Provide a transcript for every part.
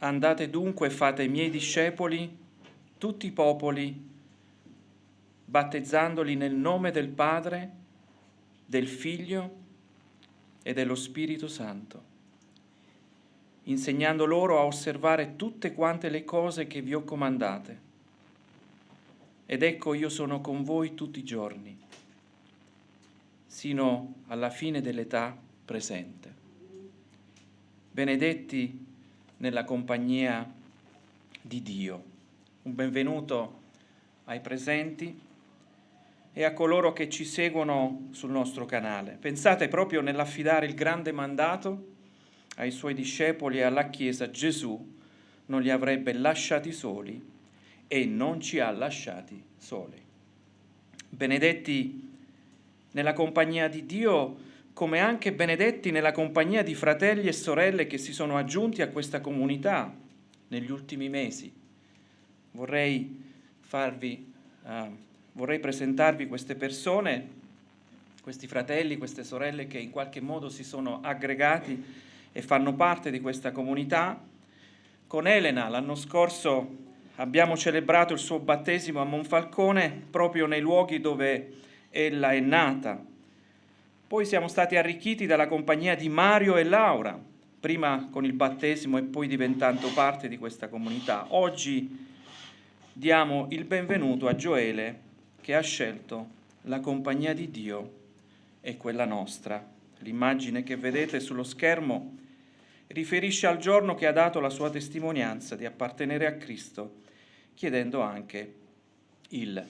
Andate dunque e fate miei discepoli tutti i popoli, battezzandoli nel nome del Padre, del Figlio e dello Spirito Santo, insegnando loro a osservare tutte quante le cose che vi ho comandate. Ed ecco, io sono con voi tutti i giorni, sino alla fine dell'età presente. Benedetti nella compagnia di Dio. Un benvenuto ai presenti e a coloro che ci seguono sul nostro canale. Pensate, proprio nell'affidare il grande mandato ai suoi discepoli e alla Chiesa, Gesù non li avrebbe lasciati soli e non ci ha lasciati soli. Benedetti nella compagnia di Dio, come anche benedetti nella compagnia di fratelli e sorelle che si sono aggiunti a questa comunità negli ultimi mesi. Vorrei presentarvi queste persone, questi fratelli, queste sorelle che in qualche modo si sono aggregati e fanno parte di questa comunità. Con Elena l'anno scorso abbiamo celebrato il suo battesimo a Monfalcone, proprio nei luoghi dove ella è nata. Poi siamo stati arricchiti dalla compagnia di Mario e Laura, prima con il battesimo e poi diventando parte di questa comunità. Oggi diamo il benvenuto a Gioele, che ha scelto la compagnia di Dio e quella nostra. L'immagine che vedete sullo schermo riferisce al giorno che ha dato la sua testimonianza di appartenere a Cristo, chiedendo anche il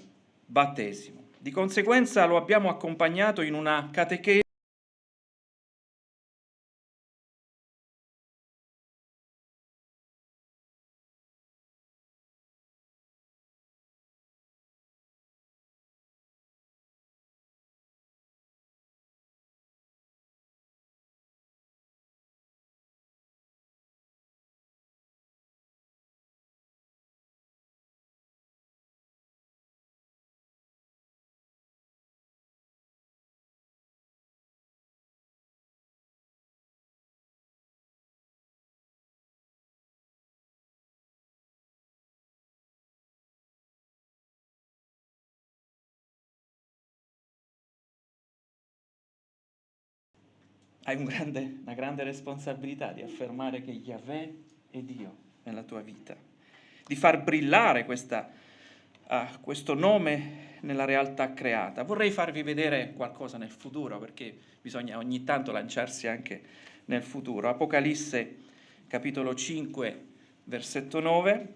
battesimo. Di conseguenza lo abbiamo accompagnato in una catechesi. Hai una grande responsabilità di affermare che Yahweh è Dio nella tua vita, di far brillare questo nome nella realtà creata. Vorrei farvi vedere qualcosa nel futuro, perché bisogna ogni tanto lanciarsi anche nel futuro. Apocalisse, capitolo 5, versetto 9.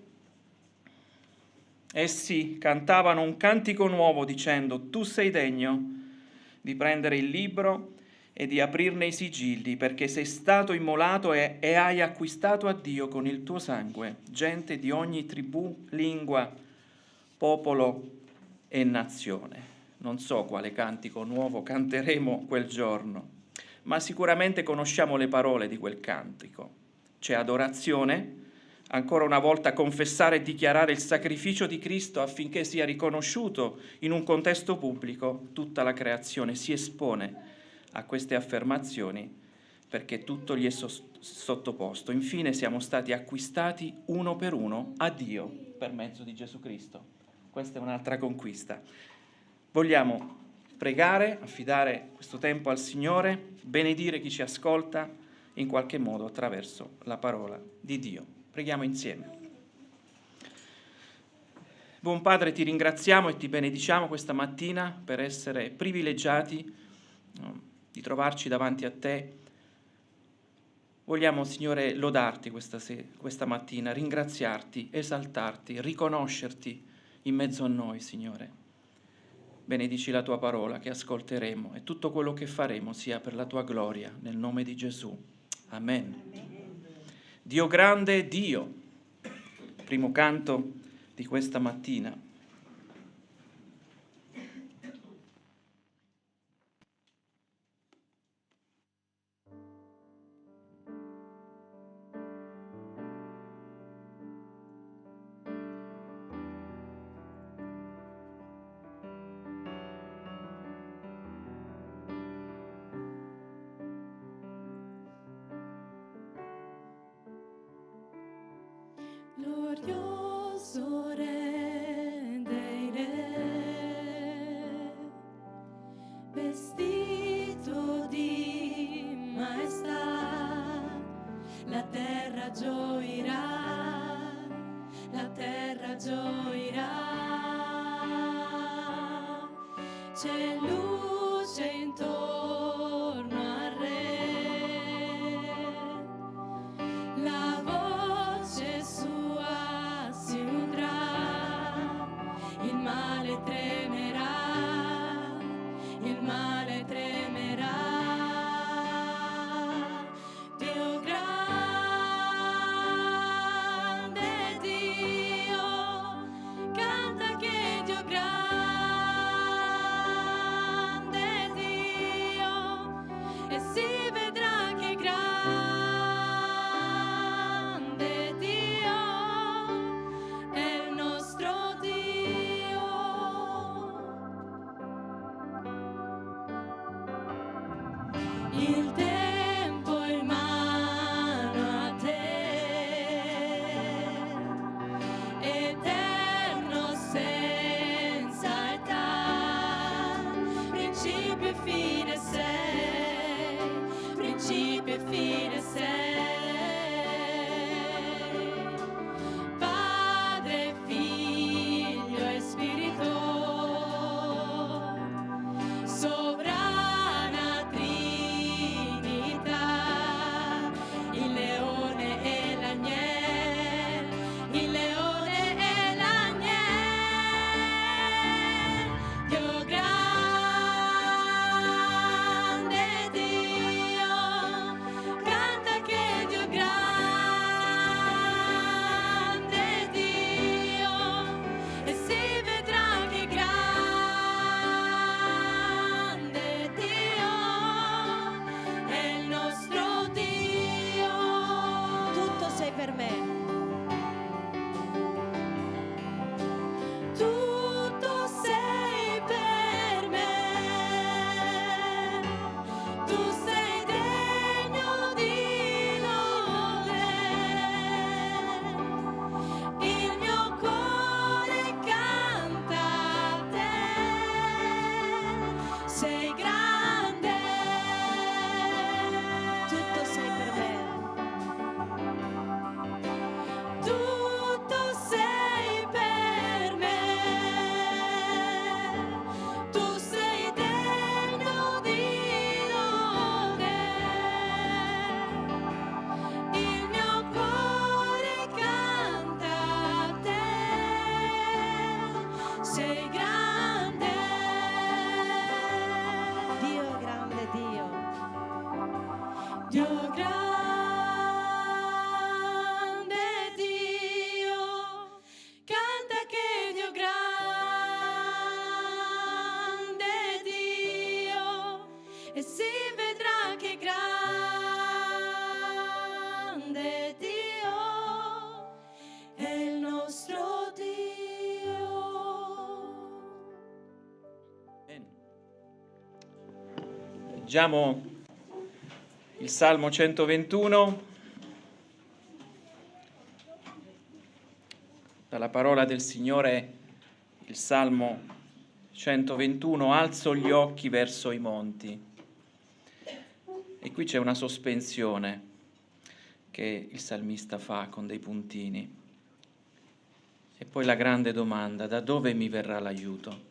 Essi cantavano un cantico nuovo dicendo: tu sei degno di prendere il libro e di aprirne i sigilli, perché sei stato immolato e hai acquistato a Dio con il tuo sangue gente di ogni tribù, lingua, popolo e nazione. Non so quale cantico nuovo canteremo quel giorno, ma sicuramente conosciamo le parole di quel cantico. C'è adorazione, ancora una volta confessare e dichiarare il sacrificio di Cristo affinché sia riconosciuto in un contesto pubblico. Tutta la creazione si espone a queste affermazioni perché tutto gli è sottoposto. Infine siamo stati acquistati uno per uno a Dio per mezzo di Gesù Cristo. Questa è un'altra conquista. Vogliamo pregare, affidare questo tempo al Signore, benedire chi ci ascolta in qualche modo attraverso la parola di Dio. Preghiamo insieme. Buon Padre, ti ringraziamo e ti benediciamo questa mattina per essere privilegiati di trovarci davanti a te. Vogliamo, Signore, lodarti questa mattina, ringraziarti, esaltarti, riconoscerti in mezzo a noi, Signore. Benedici la tua parola che ascolteremo e tutto quello che faremo sia per la tua gloria, nel nome di Gesù. Amen. Dio grande è Dio. Primo canto di questa mattina. gioirà. C'è luce intorno al Re, la voce sua si udrà, il male tremerà, il male tremerà. Dio grande, Dio, canta che Dio grande, Dio, e si vedrà che grande Dio è il nostro Dio. Il tempo in mano a te, eterno senza età, principio e fine sei, principio e fine sei, Padre, Figlio e Spirito, sovrana Trinità, il leone e l'agnello, il leone e l'agnello, Dio grande, Dio, canta che Dio grande, Dio, e si vedrà che grande Dio è il nostro Dio. Tutto sei per me. Tutto sei per me, tu sei degno di lode, il mio cuore canta a te, sei grande, Tutto sei per me. tutto sei per me, tu sei degno di lode, il mio cuore canta a te, sei grande, Dio grande, Dio. Dio grande, Dio, canta che Dio grande, Dio, e si vedrà che grande Dio è il nostro Dio. Leggiamo il Salmo 121 dalla parola del Signore, il Salmo 121, alzo gli occhi verso i monti. E qui c'è una sospensione che il salmista fa con dei puntini. E poi la grande domanda: da dove mi verrà l'aiuto?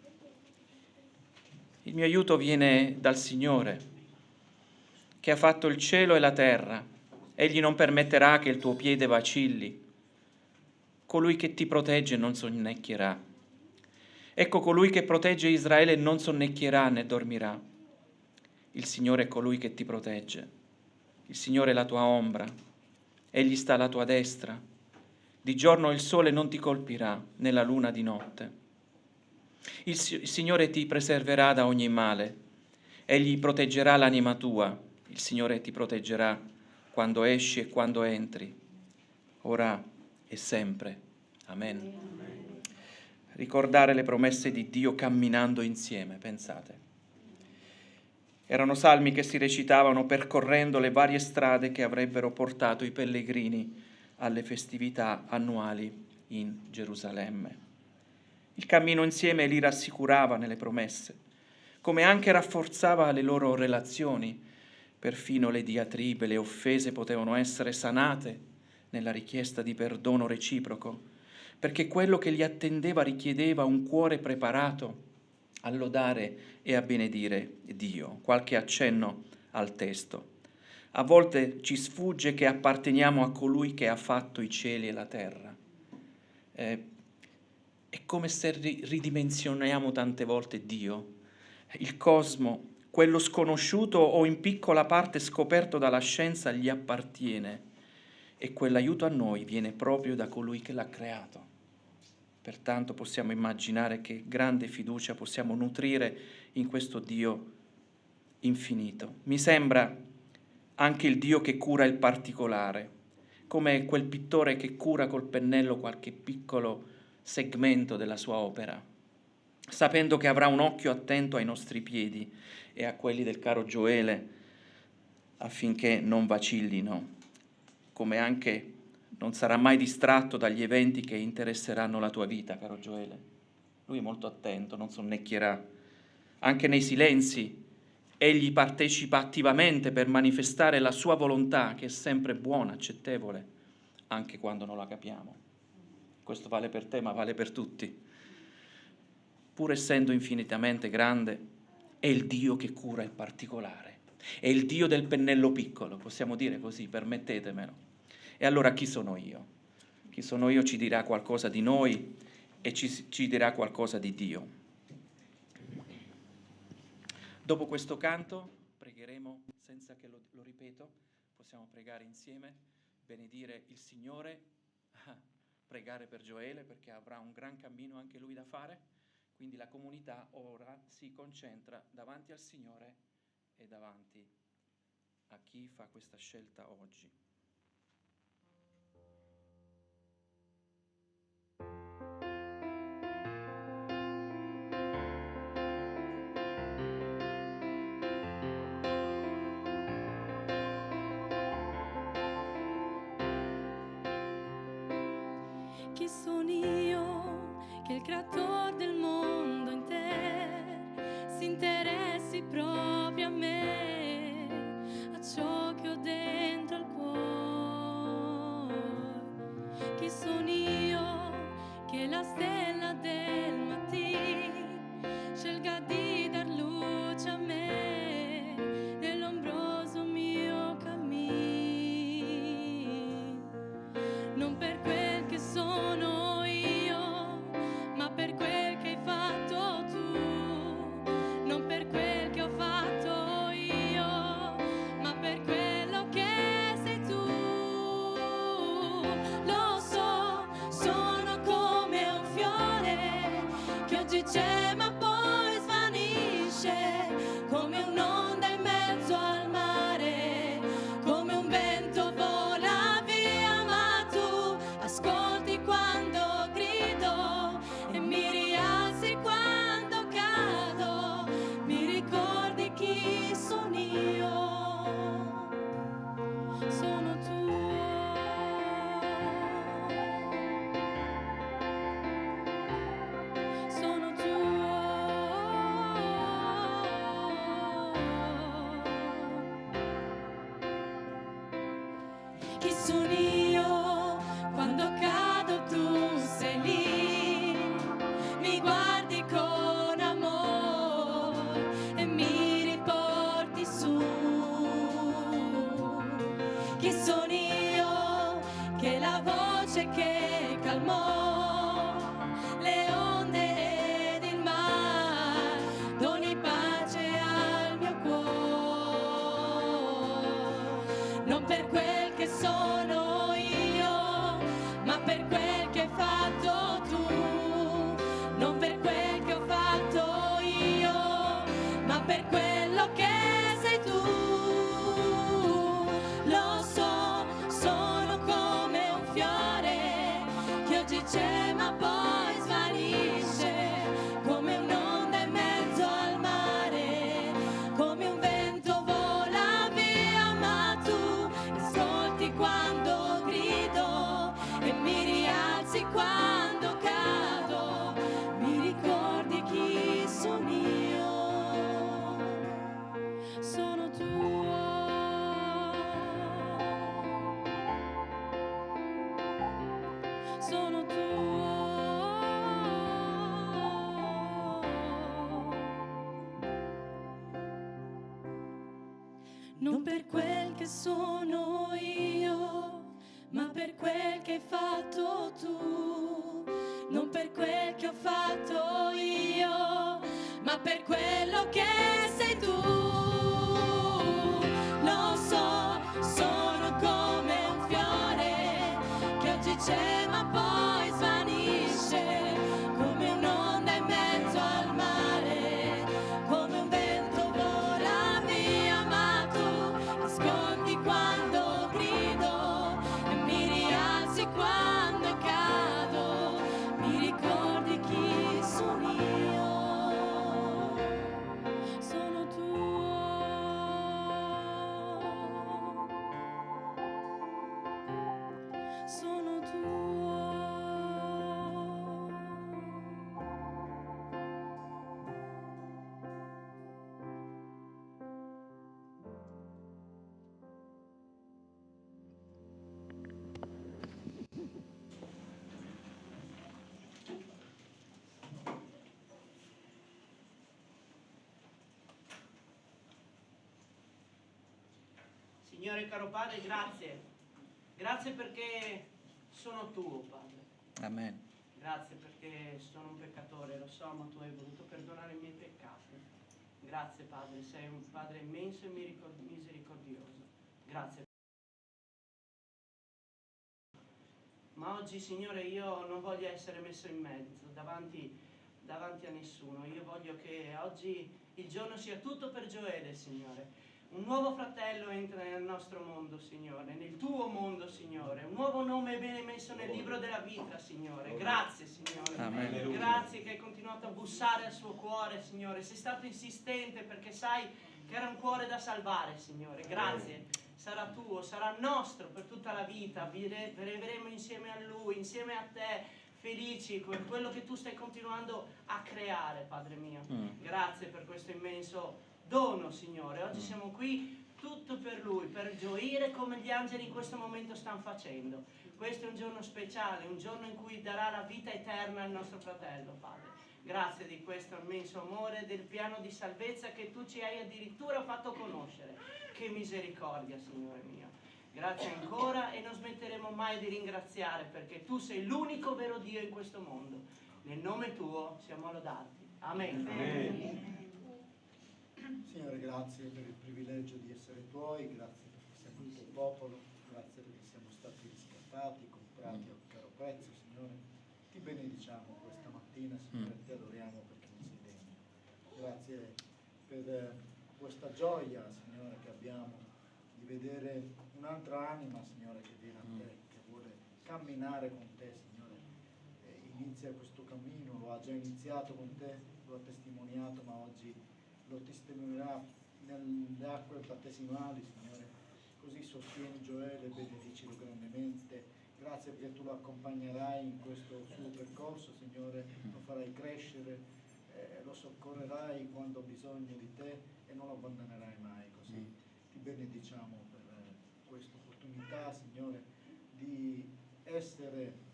Il mio aiuto viene dal Signore, che ha fatto il cielo e la terra. Egli non permetterà che il tuo piede vacilli. Colui che ti protegge non sonnecchierà. Ecco, colui che protegge Israele non sonnecchierà né dormirà. Il Signore è colui che ti protegge. Il Signore è la tua ombra. Egli sta alla tua destra. Di giorno il sole non ti colpirà, né la luna di notte. Il Signore ti preserverà da ogni male. Egli proteggerà l'anima tua. Il Signore ti proteggerà quando esci e quando entri, ora e sempre. Amen. Ricordare le promesse di Dio camminando insieme, pensate. Erano salmi che si recitavano percorrendo le varie strade che avrebbero portato i pellegrini alle festività annuali in Gerusalemme. Il cammino insieme li rassicurava nelle promesse, come anche rafforzava le loro relazioni. Perfino le diatribe, le offese potevano essere sanate nella richiesta di perdono reciproco, perché quello che li attendeva richiedeva un cuore preparato a lodare e a benedire Dio. Qualche accenno al testo. A volte ci sfugge che apparteniamo a colui che ha fatto i cieli e la terra. È come se ridimensioniamo tante volte Dio. Il cosmo, quello sconosciuto o in piccola parte scoperto dalla scienza, gli appartiene e quell'aiuto a noi viene proprio da colui che l'ha creato. Pertanto possiamo immaginare che grande fiducia possiamo nutrire in questo Dio infinito. Mi sembra anche il Dio che cura il particolare, come quel pittore che cura col pennello qualche piccolo segmento della sua opera, sapendo che avrà un occhio attento ai nostri piedi e a quelli del caro Gioele, affinché non vacillino, come anche non sarà mai distratto dagli eventi che interesseranno la tua vita, caro Gioele. Lui è molto attento, non sonnecchierà. Anche nei silenzi egli partecipa attivamente per manifestare la sua volontà, che è sempre buona, accettevole, anche quando non la capiamo. Questo vale per te, ma vale per tutti. Pur essendo infinitamente grande, è il Dio che cura il particolare. È il Dio del pennello piccolo, possiamo dire così, permettetemelo. E allora chi sono io? Chi sono io ci dirà qualcosa di noi e ci dirà qualcosa di Dio. Dopo questo canto pregheremo, senza che lo ripeto, possiamo pregare insieme, benedire il Signore, pregare per Gioele perché avrà un gran cammino anche lui da fare, quindi la comunità ora si concentra davanti al Signore e davanti a chi fa questa scelta oggi. Chi sono io che il creatore del mondo in te si interessi proprio a me, a ciò che ho dentro al cuore? Chi sono io che la stella del mattino scelga di dar luce a me nell'ombroso mio cammino? Non per quel che sono io, ma per quel che hai fatto tu. Non per quel che ho fatto io, ma per quello che sei tu. Lo so, sono come un fiore non per quel che sono io, ma per quel che hai fatto tu, non per quel che ho fatto io, ma per quello che sei tu. Lo so, sono come un fiore che oggi c'è ma poi svanisce, come un'onda in mezzo al mare, come un vento vola via, ma tu ascolti quando grido e mi rialzi quando cado, mi ricordi chi sono io. Sono tuo, sono tuo. Signore caro Padre, grazie. Grazie perché sono tuo, Padre. Amen. Grazie perché sono un peccatore, lo so, ma tu hai voluto perdonare i miei peccati. Grazie, Padre, sei un Padre immenso e misericordioso. Grazie. Ma oggi, Signore, io non voglio essere messo in mezzo davanti a nessuno. Io voglio che oggi il giorno sia tutto per Gioele, Signore. Un nuovo fratello entra nel nostro mondo, Signore, nel tuo mondo, Signore. Un nuovo nome viene messo nel libro della vita, Signore. Grazie, Signore. Amen. Grazie che hai continuato a bussare al suo cuore, Signore. Sei stato insistente perché sai che era un cuore da salvare, Signore. Grazie. Sarà tuo, sarà nostro per tutta la vita. Vivremo insieme a Lui, insieme a te, felici con quello che tu stai continuando a creare, Padre mio. Grazie per questo immenso dono, Signore. Oggi siamo qui tutto per Lui, per gioire come gli angeli in questo momento stanno facendo. Questo è un giorno speciale, un giorno in cui darà la vita eterna al nostro fratello, Padre. Grazie di questo immenso amore, del piano di salvezza che tu ci hai addirittura fatto conoscere. Che misericordia, Signore mio. Grazie ancora e non smetteremo mai di ringraziare perché tu sei l'unico vero Dio in questo mondo. Nel nome tuo siamo lodati. Amen. Amen. Signore, grazie per il privilegio di essere tuoi, grazie perché siamo il tuo popolo, grazie perché siamo stati riscattati, comprati a un caro prezzo, Signore. Ti benediciamo questa mattina, Signore, ti adoriamo perché non sei degno. Grazie per questa gioia, Signore, che abbiamo di vedere un'altra anima, Signore, che viene a te, che vuole camminare con te, Signore. Inizia questo cammino, lo ha già iniziato con te, lo ha testimoniato, ma oggi lo testimonierà nelle acque battesimali, Signore. Così sostieni Gioele, benedicilo grandemente. Grazie perché tu lo accompagnerai in questo suo percorso, Signore, lo farai crescere, lo soccorrerai quando ha bisogno di te e non lo abbandonerai mai. Così ti benediciamo per questa opportunità, Signore, di essere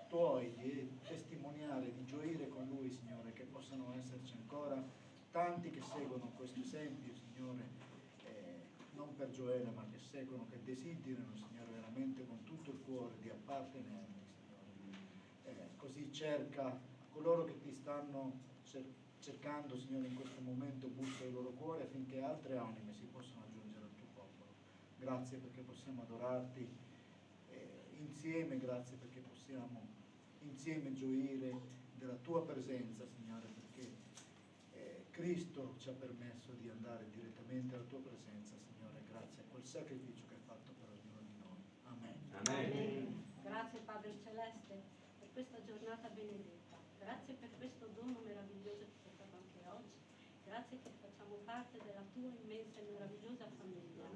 tuoi, di testimoniare, di gioire con Lui, Signore, che possano esserci ancora tanti che seguono questo esempio, Signore, non per Gioele, ma che seguono, che desiderano, Signore, veramente con tutto il cuore di appartenerti, Signore. Così cerca coloro che ti stanno cercando, Signore, in questo momento, bussa il loro cuore affinché altre anime si possano aggiungere al tuo popolo. Grazie perché possiamo adorarti insieme, grazie perché possiamo insieme gioire della tua presenza, Signore, perché Cristo ci ha permesso di andare direttamente alla tua presenza, Signore, grazie a quel sacrificio che hai fatto per ognuno di noi. Amen. Amen. Grazie Padre Celeste per questa giornata benedetta, grazie per questo dono meraviglioso che sei stato anche oggi, grazie che facciamo parte della tua immensa e meravigliosa famiglia.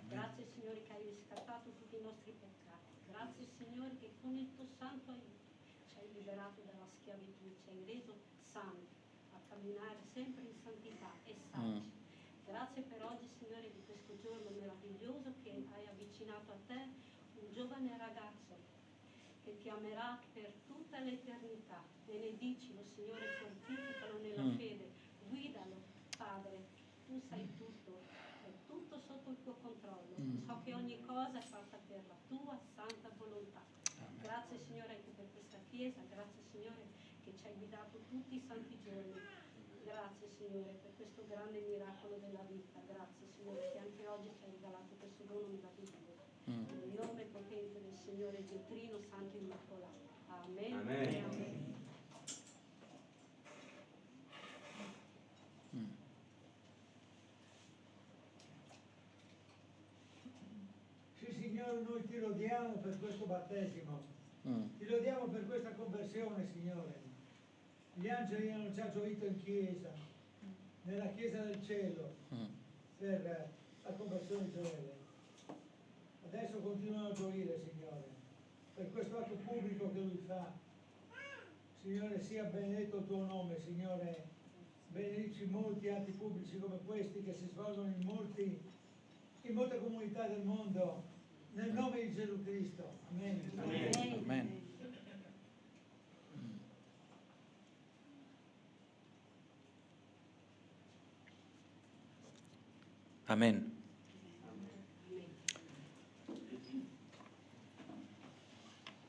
Grazie Signore che hai riscattato tutti i nostri peccati, grazie Signore che con il tuo santo aiuto ci hai liberato dalla schiavitù, ci hai reso santi a camminare sempre in santità e saggi. Grazie per oggi Signore di questo giorno meraviglioso che hai avvicinato a te un giovane ragazzo che ti amerà per tutta l'eternità. Benedicilo Signore, fortificalo nella fede, guidalo Padre, tu sai tutto e sotto il tuo controllo. So che ogni cosa è fatta per la tua santa volontà. Grazie Signore anche per questa Chiesa, grazie Signore che ci hai guidato tutti i santi giorni. Grazie Signore per questo grande miracolo della vita. Grazie Signore che anche oggi ci hai regalato questo dono meraviglioso. Nel nome potente del Signore Dio Trino, Santo Immacolato. Amen. Amen. E amen. Sì, Signore, noi ti lodiamo per questo battesimo, ti lodiamo per questa conversione, Signore. Gli angeli hanno già gioito in chiesa, nella chiesa del cielo, per la conversione di Gioele. Adesso continuano a gioire, Signore, per questo atto pubblico che lui fa. Signore, sia benedetto il tuo nome, Signore. Benedici molti atti pubblici come questi che si svolgono in molte comunità del mondo, nel nome di Gesù Cristo. Amen. Amen. Amen. Amen.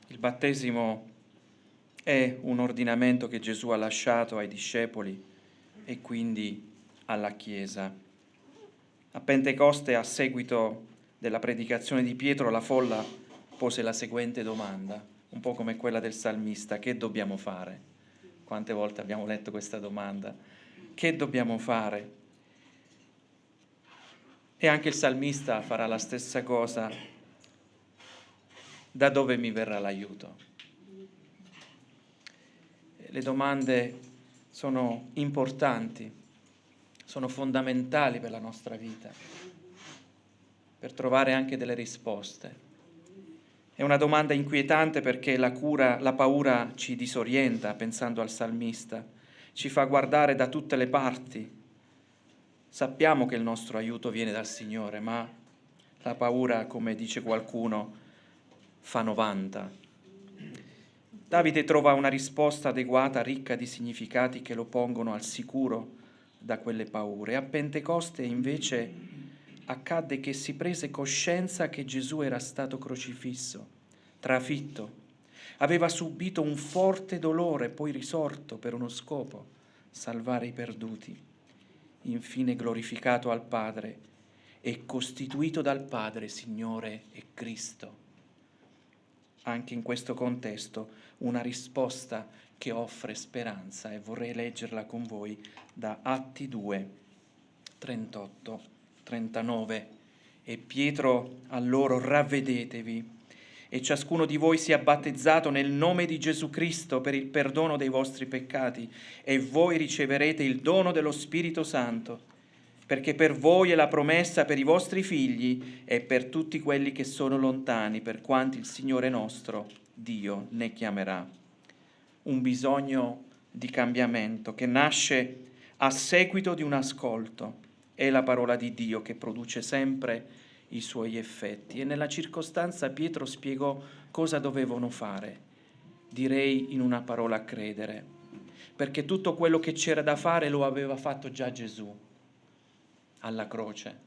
Il battesimo è un ordinamento che Gesù ha lasciato ai discepoli e quindi alla Chiesa. A Pentecoste, a seguito della predicazione di Pietro, la folla pose la seguente domanda, un po' come quella del salmista: che dobbiamo fare? Quante volte abbiamo letto questa domanda? Che dobbiamo fare? E anche il salmista farà la stessa cosa: da dove mi verrà l'aiuto? Le domande sono importanti, sono fondamentali per la nostra vita, per trovare anche delle risposte. È una domanda inquietante perché la paura ci disorienta, pensando al salmista, ci fa guardare da tutte le parti. Sappiamo che il nostro aiuto viene dal Signore, ma la paura, come dice qualcuno, fa 90. Davide trova una risposta adeguata, ricca di significati che lo pongono al sicuro da quelle paure. A Pentecoste invece accadde che si prese coscienza che Gesù era stato crocifisso, trafitto, aveva subito un forte dolore, poi risorto per uno scopo: salvare i perduti. Infine glorificato al Padre e costituito dal Padre Signore e Cristo. Anche in questo contesto una risposta che offre speranza, e vorrei leggerla con voi da Atti 2, 38, 39. E Pietro a loro: ravvedetevi e ciascuno di voi sia battezzato nel nome di Gesù Cristo per il perdono dei vostri peccati, e voi riceverete il dono dello Spirito Santo, perché per voi è la promessa per i vostri figli e per tutti quelli che sono lontani, per quanti il Signore nostro Dio ne chiamerà. Un bisogno di cambiamento che nasce a seguito di un ascolto. È la parola di Dio che produce sempre i suoi effetti. E nella circostanza Pietro spiegò cosa dovevano fare. Direi in una parola: credere, perché tutto quello che c'era da fare lo aveva fatto già Gesù alla croce.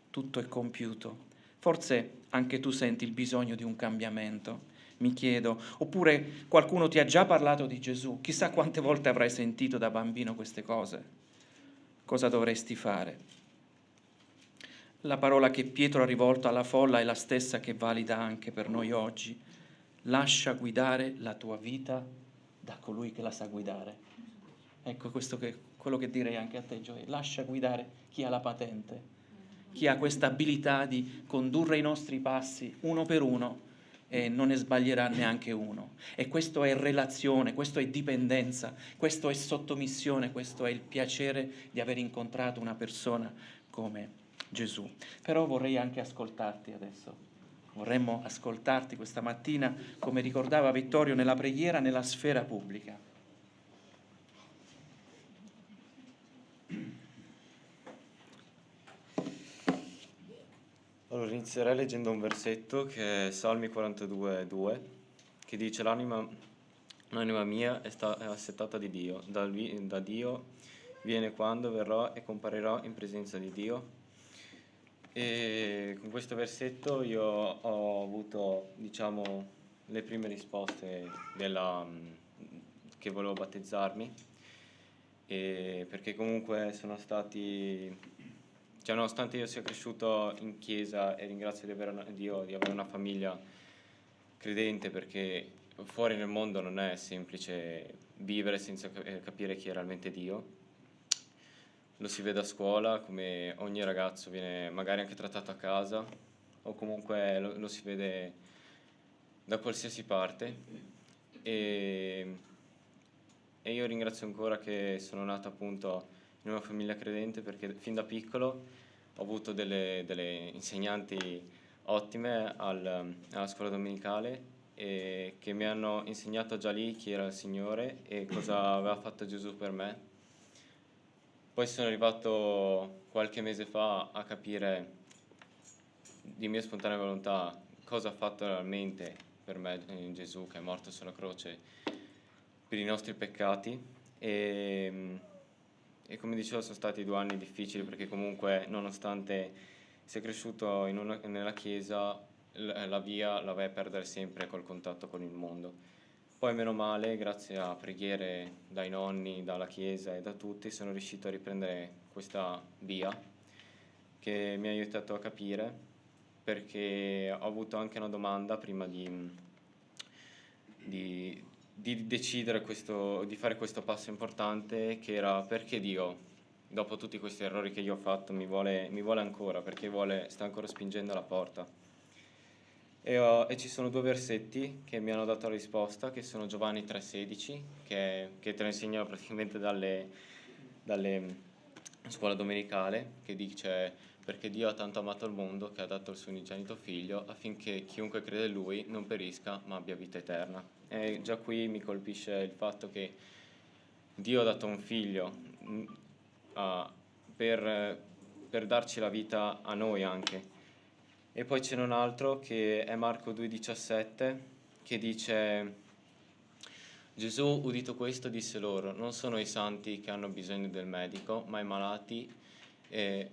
Tutto è compiuto. Forse anche tu senti il bisogno di un cambiamento, mi chiedo, oppure qualcuno ti ha già parlato di Gesù. Chissà quante volte avrai sentito da bambino queste cose. Cosa dovresti fare? La parola che Pietro ha rivolto alla folla è la stessa che valida anche per noi oggi. Lascia guidare la tua vita da colui che la sa guidare. Ecco, quello che direi anche a te, Gioia. Lascia guidare chi ha la patente, chi ha questa abilità di condurre i nostri passi uno per uno e non ne sbaglierà neanche uno. E questo è relazione, questo è dipendenza, questo è sottomissione, questo è il piacere di aver incontrato una persona come Gesù. Però vorrei anche ascoltarti adesso. Vorremmo ascoltarti questa mattina, come ricordava Vittorio, nella preghiera nella sfera pubblica. Allora inizierei leggendo un versetto che è Salmi 42,2, che dice: l'anima mia è assetata di Dio, da Dio viene quando verrò e comparirò in presenza di Dio. E con questo versetto io ho avuto, diciamo, le prime risposte che volevo battezzarmi, perché comunque sono stati, cioè nonostante io sia cresciuto in chiesa e ringrazio Dio di avere una famiglia credente, perché fuori nel mondo non è semplice vivere senza capire chi è realmente Dio. Lo si vede a scuola, come ogni ragazzo viene magari anche trattato a casa, o comunque lo si vede da qualsiasi parte. E io ringrazio ancora che sono nato appunto in una famiglia credente, perché fin da piccolo ho avuto delle insegnanti ottime alla scuola domenicale, e che mi hanno insegnato già lì chi era il Signore e cosa aveva fatto Gesù per me. Poi sono arrivato qualche mese fa a capire di mia spontanea volontà cosa ha fatto realmente per me Gesù, che è morto sulla croce per i nostri peccati, e come dicevo sono stati 2 anni difficili, perché comunque nonostante sia cresciuto nella chiesa, la via la vai a perdere sempre col contatto con il mondo. Poi meno male, grazie a preghiere dai nonni, dalla chiesa e da tutti, sono riuscito a riprendere questa via, che mi ha aiutato a capire, perché ho avuto anche una domanda prima di decidere di fare questo passo importante, che era: perché Dio, dopo tutti questi errori che io ho fatto, mi vuole ancora, perché sta ancora spingendo la porta. E ci sono 2 versetti che mi hanno dato la risposta, che sono Giovanni 3,16, che te lo insegnano praticamente dalle scuola domenicale, che dice: perché Dio ha tanto amato il mondo che ha dato il suo unigenito figlio, affinché chiunque crede in lui non perisca ma abbia vita eterna. E già qui mi colpisce il fatto che Dio ha dato un figlio per darci la vita a noi anche. E poi c'è un altro che è Marco 2,17, che dice: Gesù, udito questo, disse loro: non sono i santi che hanno bisogno del medico, ma i malati. E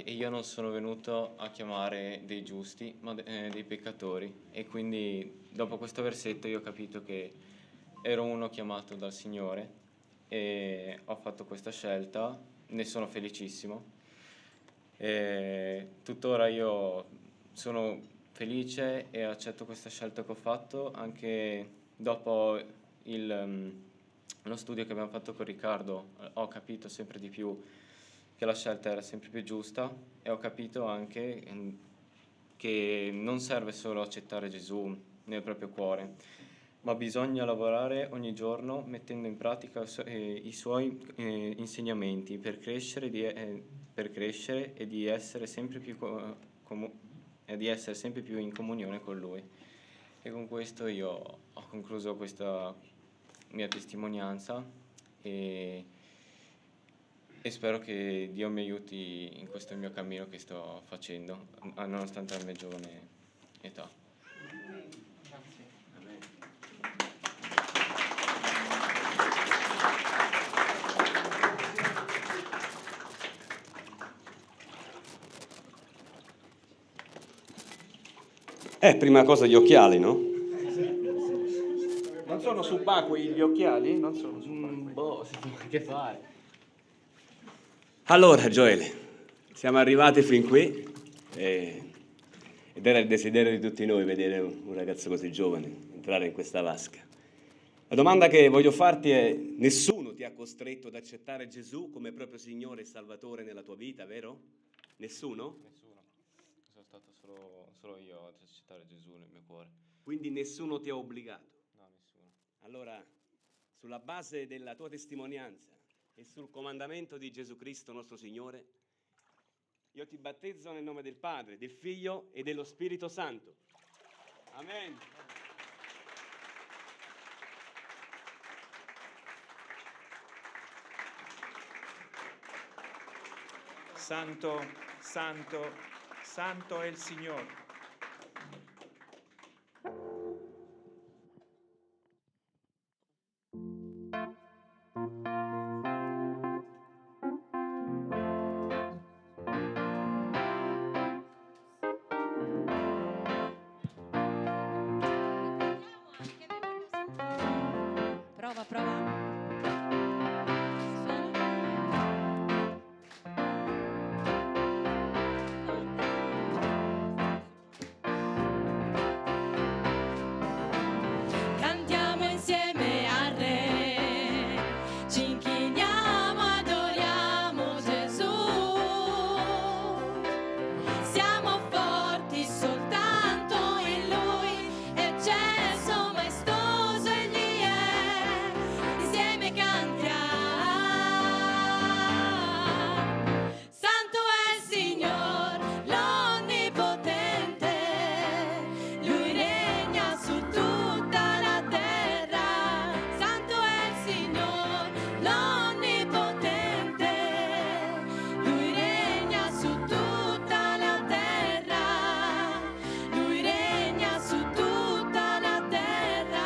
io non sono venuto a chiamare dei giusti, ma dei peccatori. E quindi dopo questo versetto io ho capito che ero uno chiamato dal Signore, e ho fatto questa scelta, ne sono felicissimo. E tuttora io sono felice e accetto questa scelta che ho fatto, anche dopo lo studio che abbiamo fatto con Riccardo. Ho capito sempre di più che la scelta era sempre più giusta, e ho capito anche che non serve solo accettare Gesù nel proprio cuore, ma bisogna lavorare ogni giorno mettendo in pratica i suoi insegnamenti per crescere e di essere sempre più in comunione con Lui. E con questo io ho concluso questa mia testimonianza, e spero che Dio mi aiuti in questo mio cammino che sto facendo, nonostante la mia giovane età. Grazie. Amen. Prima cosa gli occhiali, no? Non sono subacquei gli occhiali? Non sono Boh, che fare? Allora, Gioele, siamo arrivati fin qui, ed era il desiderio di tutti noi vedere un ragazzo così giovane entrare in questa vasca. La domanda che voglio farti è: nessuno ti ha costretto ad accettare Gesù come proprio Signore e Salvatore nella tua vita, vero? Nessuno? Nessuno. Sono stato solo io ad accettare Gesù nel mio cuore. Quindi nessuno ti ha obbligato. No, nessuno. Allora, sulla base della tua testimonianza e sul comandamento di Gesù Cristo nostro Signore, io ti battezzo nel nome del Padre, del Figlio e dello Spirito Santo. Amen. Santo, santo, santo è il Signore. Prova, prova. Cantiamo insieme al Re, ci inchiniamo, adoriamo Gesù. Siamo forti soltanto in Lui, eccelso, maestoso Egli è. Insieme cantiamo. Santo è il Signor, l'Onnipotente, Lui regna su tutta la terra. Santo è il Signor, l'Onnipotente, Lui regna su tutta la terra. Lui regna su tutta la terra.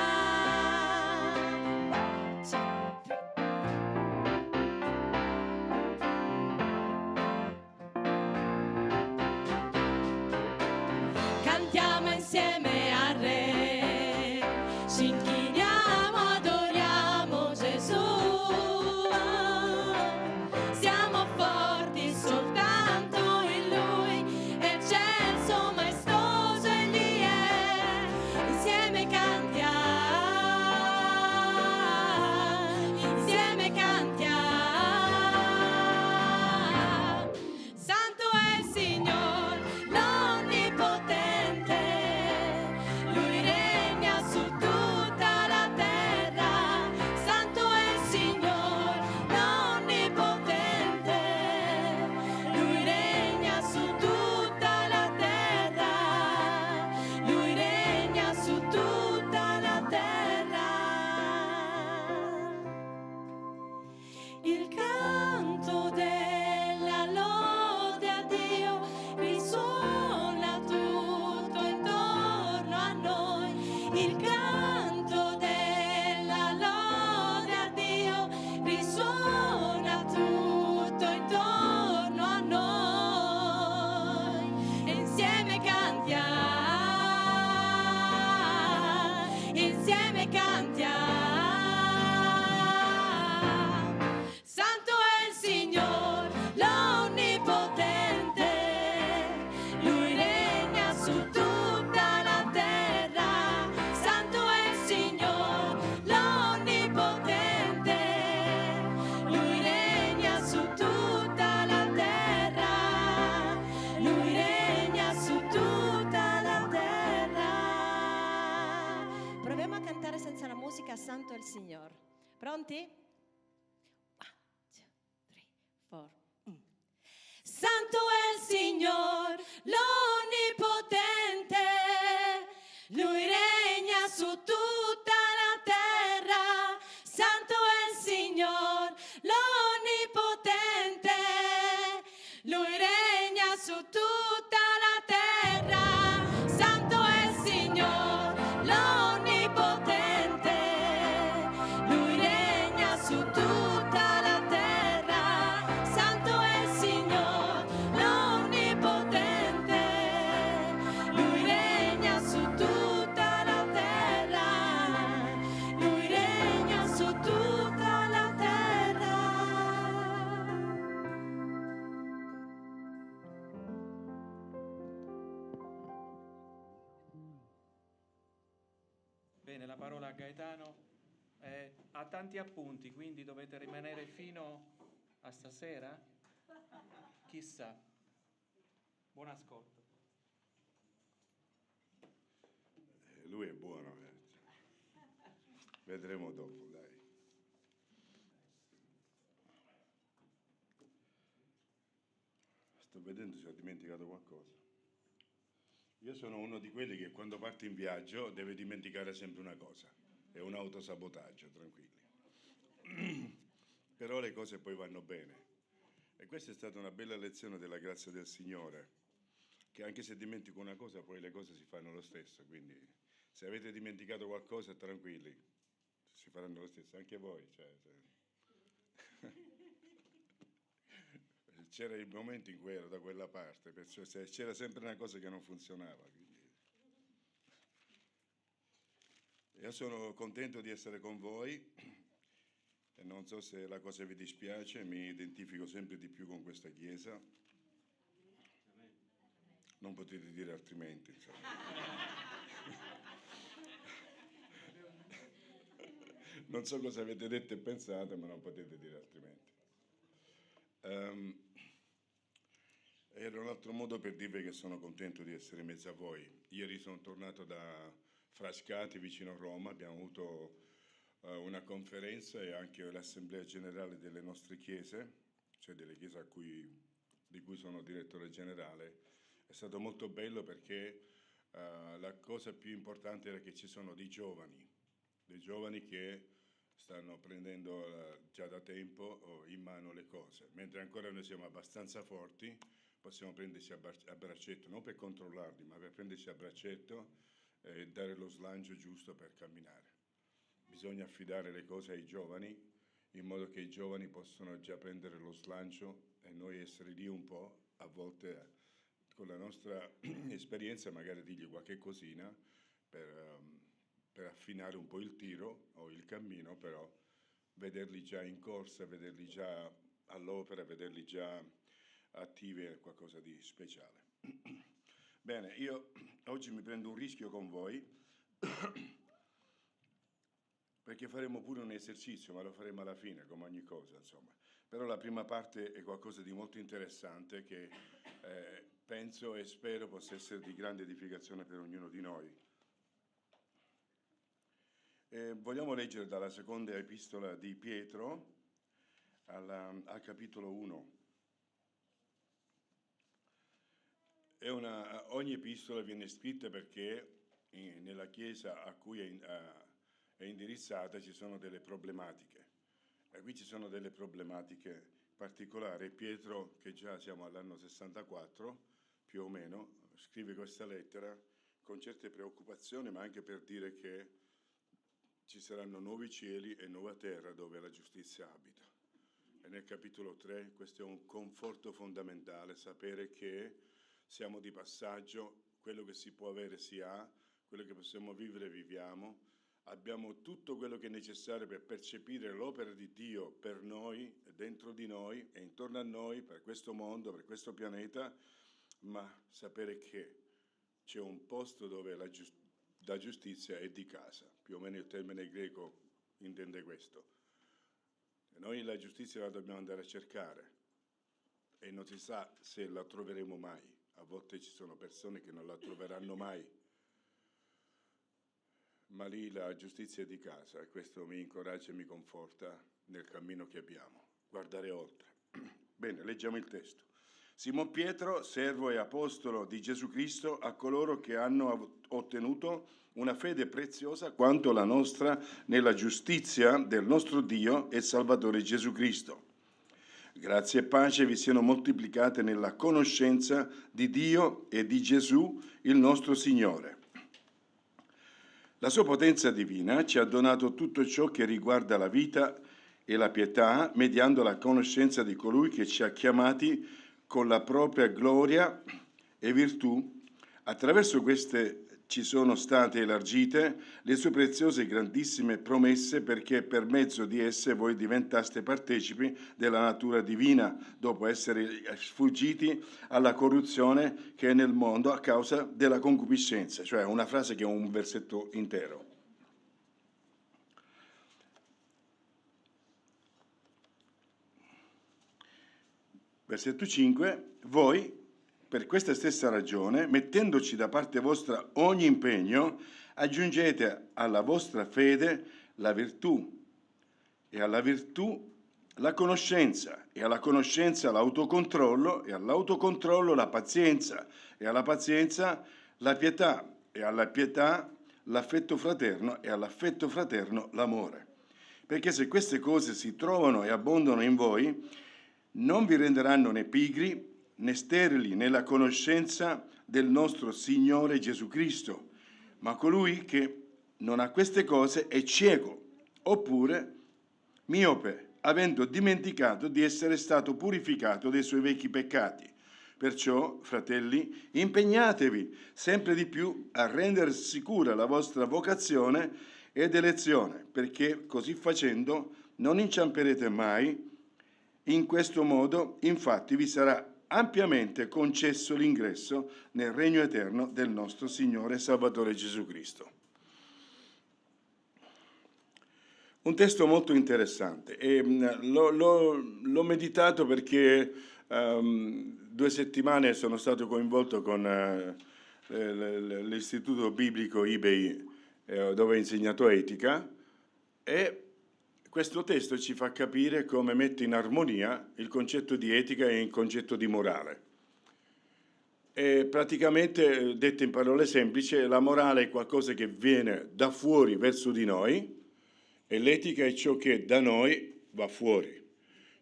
Cantiamo insieme al Re, ci inchiniamo, adoriamo Gesù. Siamo forti soltanto in Lui, eccelso, maestoso Egli è. Insieme cantiamo, insieme cantiamo. Santo è il Signor, l'Onnipotente, Lui regna su tutta la terra. Santo è il Signor, l'Onnipotente, Lui regna su tutta la terra. Lui regna su tutta la terra. Il canto della lode a Dio risuona tutto intorno a noi. Il canto della lode a Dio risuona tutto intorno a noi. E insieme cantiamo, insieme cantiamo. Santo è il Signor, l'Onnipotente, Lui regna su tutta la terra. Santo è il Signor, l'Onnipotente, Lui regna su tutta la terra. Lui regna su tutta la terra. Proviamo a cantare senza la musica Santo è il Signor. Pronti? 1, 2, 3, 4. Santo è il Signor, l'Onnipotente, Lui regna su tutta la terra. Santo è il Signor, l'Onnipotente, Lui regna su tutta la terra. Santo è il Signor, l'Onnipotente, Lui regna su tutta la terra. Santo è il Signor, l'Onnipotente, Lui regna su tutta la terra. Lui regna su tutta la terra. Bene, la parola a Gaetano ha tanti appunti, quindi dovete rimanere fino a stasera? Chissà. Buon ascolto. Lui è buono, vedremo dopo, dai. Sto vedendo se ho dimenticato qualcosa. Io sono uno di quelli che quando parte in viaggio deve dimenticare sempre una cosa. È un autosabotaggio, tranquilli. Però le cose poi vanno bene. E questa è stata una bella lezione della grazia del Signore, che anche se dimentico una cosa, poi le cose si fanno lo stesso. Quindi se avete dimenticato qualcosa, tranquilli, si faranno lo stesso, anche voi. C'era il momento in cui ero da quella parte, perciò c'era sempre una cosa che non funzionava. Quindi. Io sono contento di essere con voi. e non so se la cosa vi dispiace, mi identifico sempre di più con questa Chiesa. Non potete dire altrimenti, insomma. Non so cosa avete detto e pensato, ma non potete dire altrimenti. Era un altro modo per dirvi che sono contento di essere in mezzo a voi. Ieri sono tornato da Frascati, vicino a Roma, abbiamo avuto una conferenza e anche l'assemblea generale delle nostre chiese, cioè delle chiese di cui sono direttore generale. È stato molto bello perché la cosa più importante era che ci sono dei giovani che stanno prendendo già da tempo in mano le cose, mentre ancora noi siamo abbastanza forti, possiamo prenderci a braccetto, non per controllarli, ma per prenderci a braccetto e dare lo slancio giusto per camminare. Bisogna affidare le cose ai giovani, in modo che i giovani possano già prendere lo slancio e noi essere lì un po', a volte con la nostra esperienza, magari dirgli qualche cosina per affinare un po' il tiro o il cammino, però vederli già in corsa, vederli già all'opera, vederli già attivi è qualcosa di speciale. Bene, io oggi mi prendo un rischio con voi, perché faremo pure un esercizio, ma lo faremo alla fine, come ogni cosa, insomma. Però la prima parte è qualcosa di molto interessante che penso e spero possa essere di grande edificazione per ognuno di noi. Vogliamo leggere dalla seconda epistola di Pietro al capitolo 1. Ogni epistola viene scritta perché nella Chiesa a cui è indirizzata ci sono delle problematiche. E qui ci sono delle problematiche particolari. Pietro, che già siamo all'anno 64, più o meno, scrive questa lettera con certe preoccupazioni, ma anche per dire che ci saranno nuovi cieli e nuova terra dove la giustizia abita. E nel capitolo 3 questo è un conforto fondamentale, sapere che siamo di passaggio, quello che si può avere si ha, quello che possiamo vivere viviamo, abbiamo tutto quello che è necessario per percepire l'opera di Dio per noi, dentro di noi e intorno a noi, per questo mondo, per questo pianeta, ma sapere che c'è un posto dove la giustizia è di casa, più o meno il termine greco intende questo. E noi la giustizia la dobbiamo andare a cercare e non si sa se la troveremo mai. A volte ci sono persone che non la troveranno mai, ma lì la giustizia è di casa e questo mi incoraggia e mi conforta nel cammino che abbiamo. Guardare oltre. Bene, leggiamo il testo. Simon Pietro, servo e apostolo di Gesù Cristo, a coloro che hanno ottenuto una fede preziosa quanto la nostra nella giustizia del nostro Dio e Salvatore Gesù Cristo. Grazie e pace vi siano moltiplicate nella conoscenza di Dio e di Gesù, il nostro Signore. La sua potenza divina ci ha donato tutto ciò che riguarda la vita e la pietà, mediando la conoscenza di colui che ci ha chiamati con la propria gloria e virtù. Attraverso queste ci sono state elargite le sue preziose e grandissime promesse, perché per mezzo di esse voi diventaste partecipi della natura divina, dopo essere sfuggiti alla corruzione che è nel mondo a causa della concupiscenza. Cioè una frase che è un versetto intero. Versetto 5. Voi, per questa stessa ragione, mettendoci da parte vostra ogni impegno, aggiungete alla vostra fede la virtù, e alla virtù la conoscenza, e alla conoscenza l'autocontrollo, e all'autocontrollo la pazienza, e alla pazienza la pietà, e alla pietà l'affetto fraterno, e all'affetto fraterno l'amore. Perché se queste cose si trovano e abbondano in voi, non vi renderanno né pigri, né sterili nella conoscenza del nostro Signore Gesù Cristo, ma colui che non ha queste cose è cieco, oppure miope, avendo dimenticato di essere stato purificato dei suoi vecchi peccati. Perciò, fratelli, impegnatevi sempre di più a rendere sicura la vostra vocazione ed elezione, perché così facendo non inciamperete mai. In questo modo, infatti, vi sarà ampiamente concesso l'ingresso nel regno eterno del nostro Signore e Salvatore Gesù Cristo. Un testo molto interessante e l'ho meditato perché 2 settimane sono stato coinvolto con l'istituto biblico eBay dove ho insegnato etica, e questo testo ci fa capire come mette in armonia il concetto di etica e il concetto di morale. E praticamente, detto in parole semplici, la morale è qualcosa che viene da fuori verso di noi e l'etica è ciò che da noi va fuori.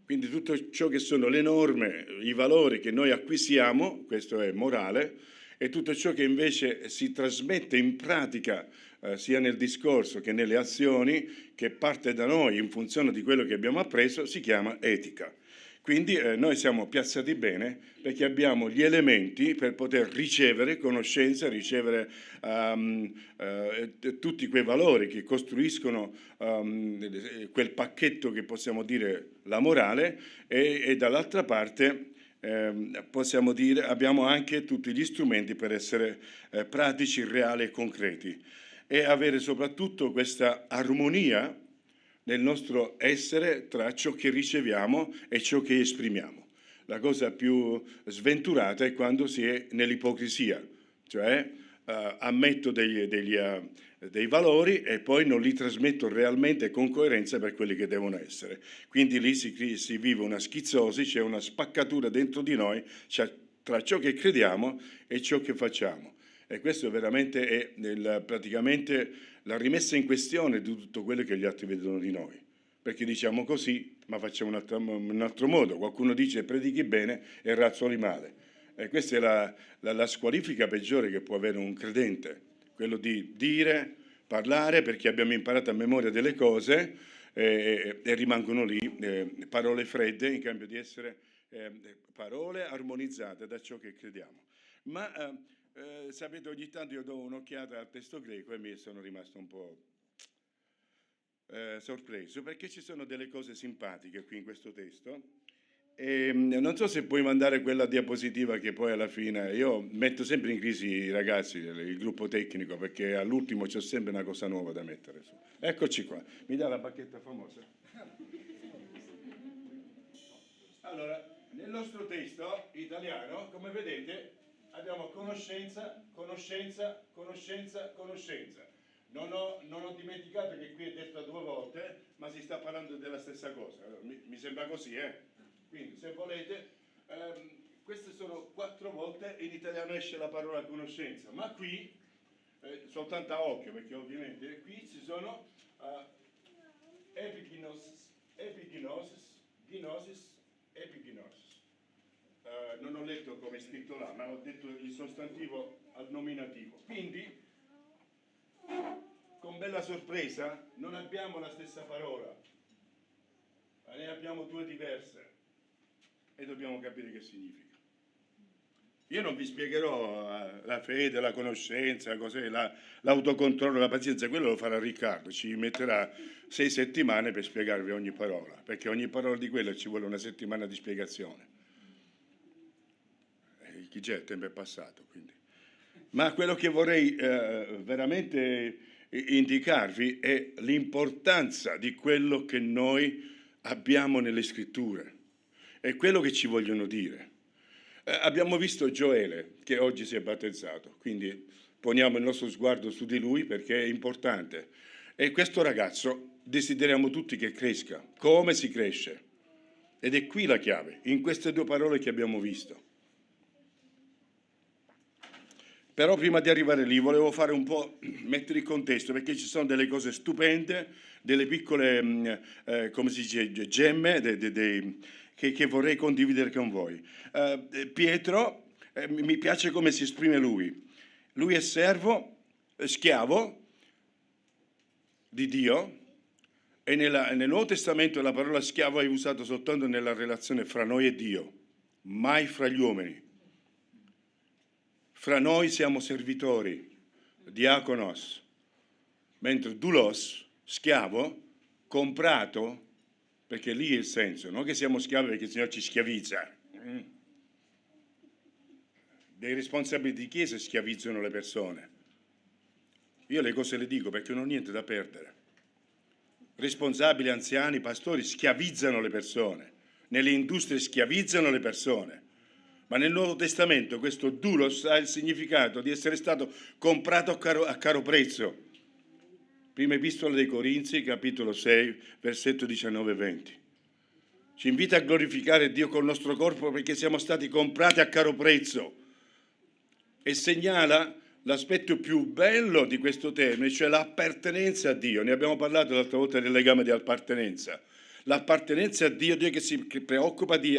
Quindi tutto ciò che sono le norme, i valori che noi acquisiamo, questo è morale, e tutto ciò che invece si trasmette in pratica, sia nel discorso che nelle azioni, che parte da noi in funzione di quello che abbiamo appreso, si chiama etica. Quindi noi siamo piazzati bene perché abbiamo gli elementi per poter ricevere conoscenza, ricevere tutti quei valori che costruiscono quel pacchetto che possiamo dire la morale, e dall'altra parte possiamo dire abbiamo anche tutti gli strumenti per essere pratici, reali e concreti, e avere soprattutto questa armonia nel nostro essere tra ciò che riceviamo e ciò che esprimiamo. La cosa più sventurata è quando si è nell'ipocrisia, cioè ammetto dei valori e poi non li trasmetto realmente con coerenza per quelli che devono essere. Quindi lì si vive una schizzosi, c'è una spaccatura dentro di noi tra ciò che crediamo e ciò che facciamo. E questo veramente è praticamente la rimessa in questione di tutto quello che gli altri vedono di noi. Perché diciamo così, ma facciamo un altro modo. Qualcuno dice predichi bene e razzoli male. E questa è la squalifica peggiore che può avere un credente, quello di dire, parlare, perché abbiamo imparato a memoria delle cose e rimangono lì parole fredde in cambio di essere parole armonizzate da ciò che crediamo. Ma sapete, ogni tanto io do un'occhiata al testo greco e mi sono rimasto un po' sorpreso, perché ci sono delle cose simpatiche qui in questo testo. E non so se puoi mandare quella diapositiva che poi alla fine io metto sempre in crisi i ragazzi, il gruppo tecnico, perché all'ultimo c'è sempre una cosa nuova da mettere su. Eccoci qua, mi dà la bacchetta famosa? Allora, nel nostro testo italiano, come vedete, abbiamo conoscenza, conoscenza, conoscenza, conoscenza. Non ho dimenticato che qui è detto 2 volte, ma si sta parlando della stessa cosa. Mi sembra così, Quindi, se volete, queste sono 4 volte, in italiano esce la parola conoscenza, ma qui, soltanto a occhio, perché ovviamente qui ci sono epignosis, gnosis, epignosis. Non ho letto come è scritto là, ma ho detto il sostantivo al nominativo. Quindi, con bella sorpresa, non abbiamo la stessa parola, ma ne abbiamo 2 diverse e dobbiamo capire che significa. Io non vi spiegherò la fede, la conoscenza, cos'è, l'autocontrollo, la pazienza, quello lo farà Riccardo, ci metterà 6 settimane per spiegarvi ogni parola, perché ogni parola di quella ci vuole una settimana di spiegazione. Chi già il tempo è passato, quindi. Ma quello che vorrei veramente indicarvi è l'importanza di quello che noi abbiamo nelle scritture e quello che ci vogliono dire. Abbiamo visto Gioele, che oggi si è battezzato, quindi poniamo il nostro sguardo su di lui perché è importante. E questo ragazzo desideriamo tutti che cresca. Come si cresce? Ed è qui la chiave, in queste 2 parole che abbiamo visto. Però prima di arrivare lì volevo fare un po', mettere in contesto, perché ci sono delle cose stupende, delle piccole, come si dice, gemme che vorrei condividere con voi. Pietro, mi piace come si esprime lui. Lui è servo, schiavo di Dio, e nel Nuovo Testamento la parola schiavo è usata soltanto nella relazione fra noi e Dio, mai fra gli uomini. Fra noi siamo servitori, diaconos, mentre doulos, schiavo, comprato, perché lì è il senso, non che siamo schiavi perché il Signore ci schiavizza. Dei responsabili di chiesa schiavizzano le persone. Io le cose le dico perché non ho niente da perdere. Responsabili, anziani, pastori schiavizzano le persone, nelle industrie schiavizzano le persone, ma nel Nuovo Testamento questo doulos ha il significato di essere stato comprato a caro prezzo. Prima epistola dei Corinzi, capitolo 6, versetto 19-20. Ci invita a glorificare Dio col nostro corpo perché siamo stati comprati a caro prezzo e segnala l'aspetto più bello di questo termine, cioè l'appartenenza a Dio. Ne abbiamo parlato l'altra volta del legame di appartenenza. L'appartenenza a Dio, Dio che si preoccupa di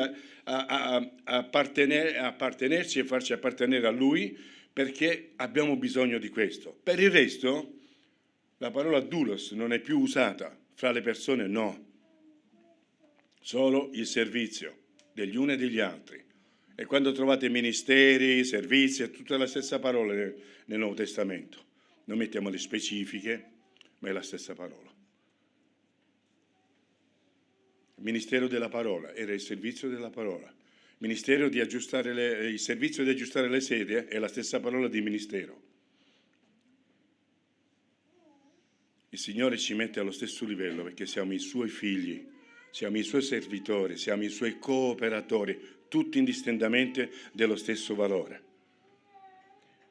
appartenerci e farci appartenere a Lui, perché abbiamo bisogno di questo. Per il resto, la parola doulos non è più usata fra le persone, no. Solo il servizio degli uni e degli altri. E quando trovate ministeri, servizi, è tutta la stessa parola nel Nuovo Testamento. Non mettiamo le specifiche, ma è la stessa parola. Il ministero della parola era il servizio della parola. Il ministero di aggiustare il servizio di aggiustare le sedie è la stessa parola di ministero. Il Signore ci mette allo stesso livello perché siamo i Suoi figli, siamo i Suoi servitori, siamo i Suoi cooperatori, tutti indistintamente dello stesso valore.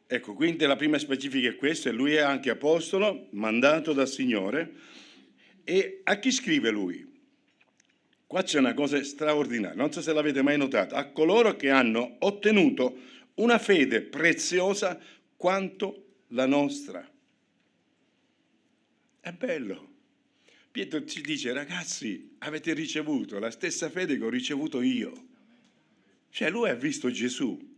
Ecco, quindi la prima specifica è questa, e lui è anche apostolo, mandato dal Signore. E a chi scrive lui? Qua c'è una cosa straordinaria, non so se l'avete mai notato, a coloro che hanno ottenuto una fede preziosa quanto la nostra. È bello. Pietro ci dice, ragazzi, avete ricevuto la stessa fede che ho ricevuto io. Cioè lui ha visto Gesù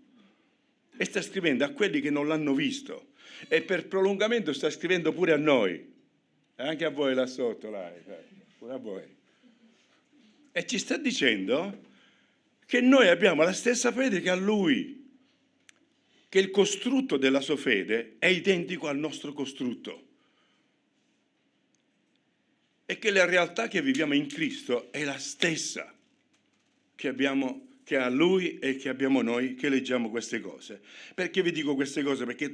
e sta scrivendo a quelli che non l'hanno visto e per prolungamento sta scrivendo pure a noi, e anche a voi là sotto, là, pure a voi. E ci sta dicendo che noi abbiamo la stessa fede che ha lui, che il costrutto della sua fede è identico al nostro costrutto e che la realtà che viviamo in Cristo è la stessa che ha lui e che abbiamo noi che leggiamo queste cose. Perché vi dico queste cose? Perché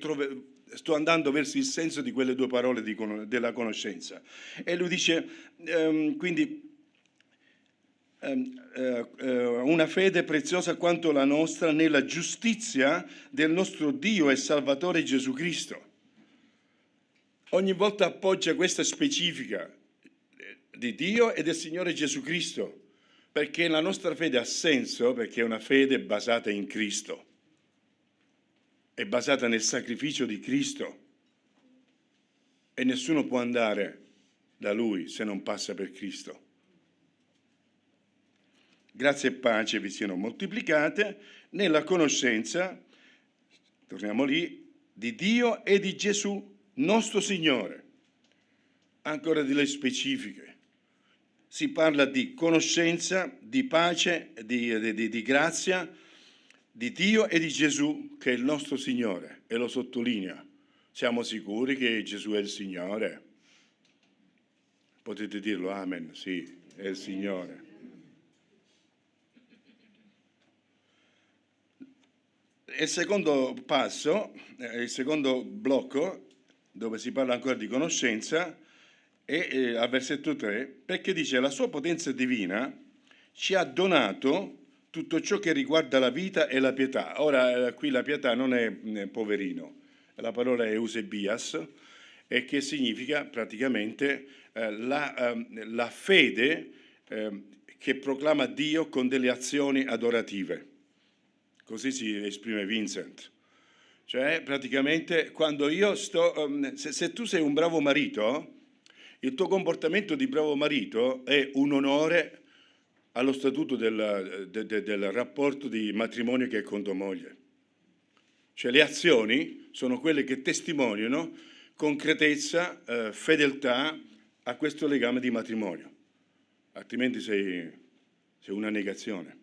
sto andando verso il senso di quelle due parole della conoscenza. E lui dice, quindi, una fede preziosa quanto la nostra nella giustizia del nostro Dio e Salvatore Gesù Cristo. Ogni volta appoggia questa specifica di Dio e del Signore Gesù Cristo. Perché la nostra fede ha senso, perché è una fede basata in Cristo, è basata nel sacrificio di Cristo e nessuno può andare da Lui se non passa per Cristo. Grazie e pace vi siano moltiplicate nella conoscenza, torniamo lì, di Dio e di Gesù, nostro Signore. Ancora delle specifiche. Si parla di conoscenza, di pace, di grazia, di Dio e di Gesù, che è il nostro Signore, e lo sottolinea. Siamo sicuri che Gesù è il Signore? Potete dirlo, amen, sì, è il Signore. Il secondo passo, il secondo blocco, dove si parla ancora di conoscenza, e al versetto 3, perché dice la sua potenza divina ci ha donato tutto ciò che riguarda la vita e la pietà. Ora qui la pietà non è poverino, la parola è eusebias, e che significa praticamente la fede che proclama Dio con delle azioni adorative. Così si esprime Vincent. Cioè praticamente quando io se tu sei un bravo marito, il tuo comportamento di bravo marito è un onore allo statuto del rapporto di matrimonio che è con tua moglie. Cioè le azioni sono quelle che testimoniano concretezza, fedeltà a questo legame di matrimonio. Altrimenti sei una negazione.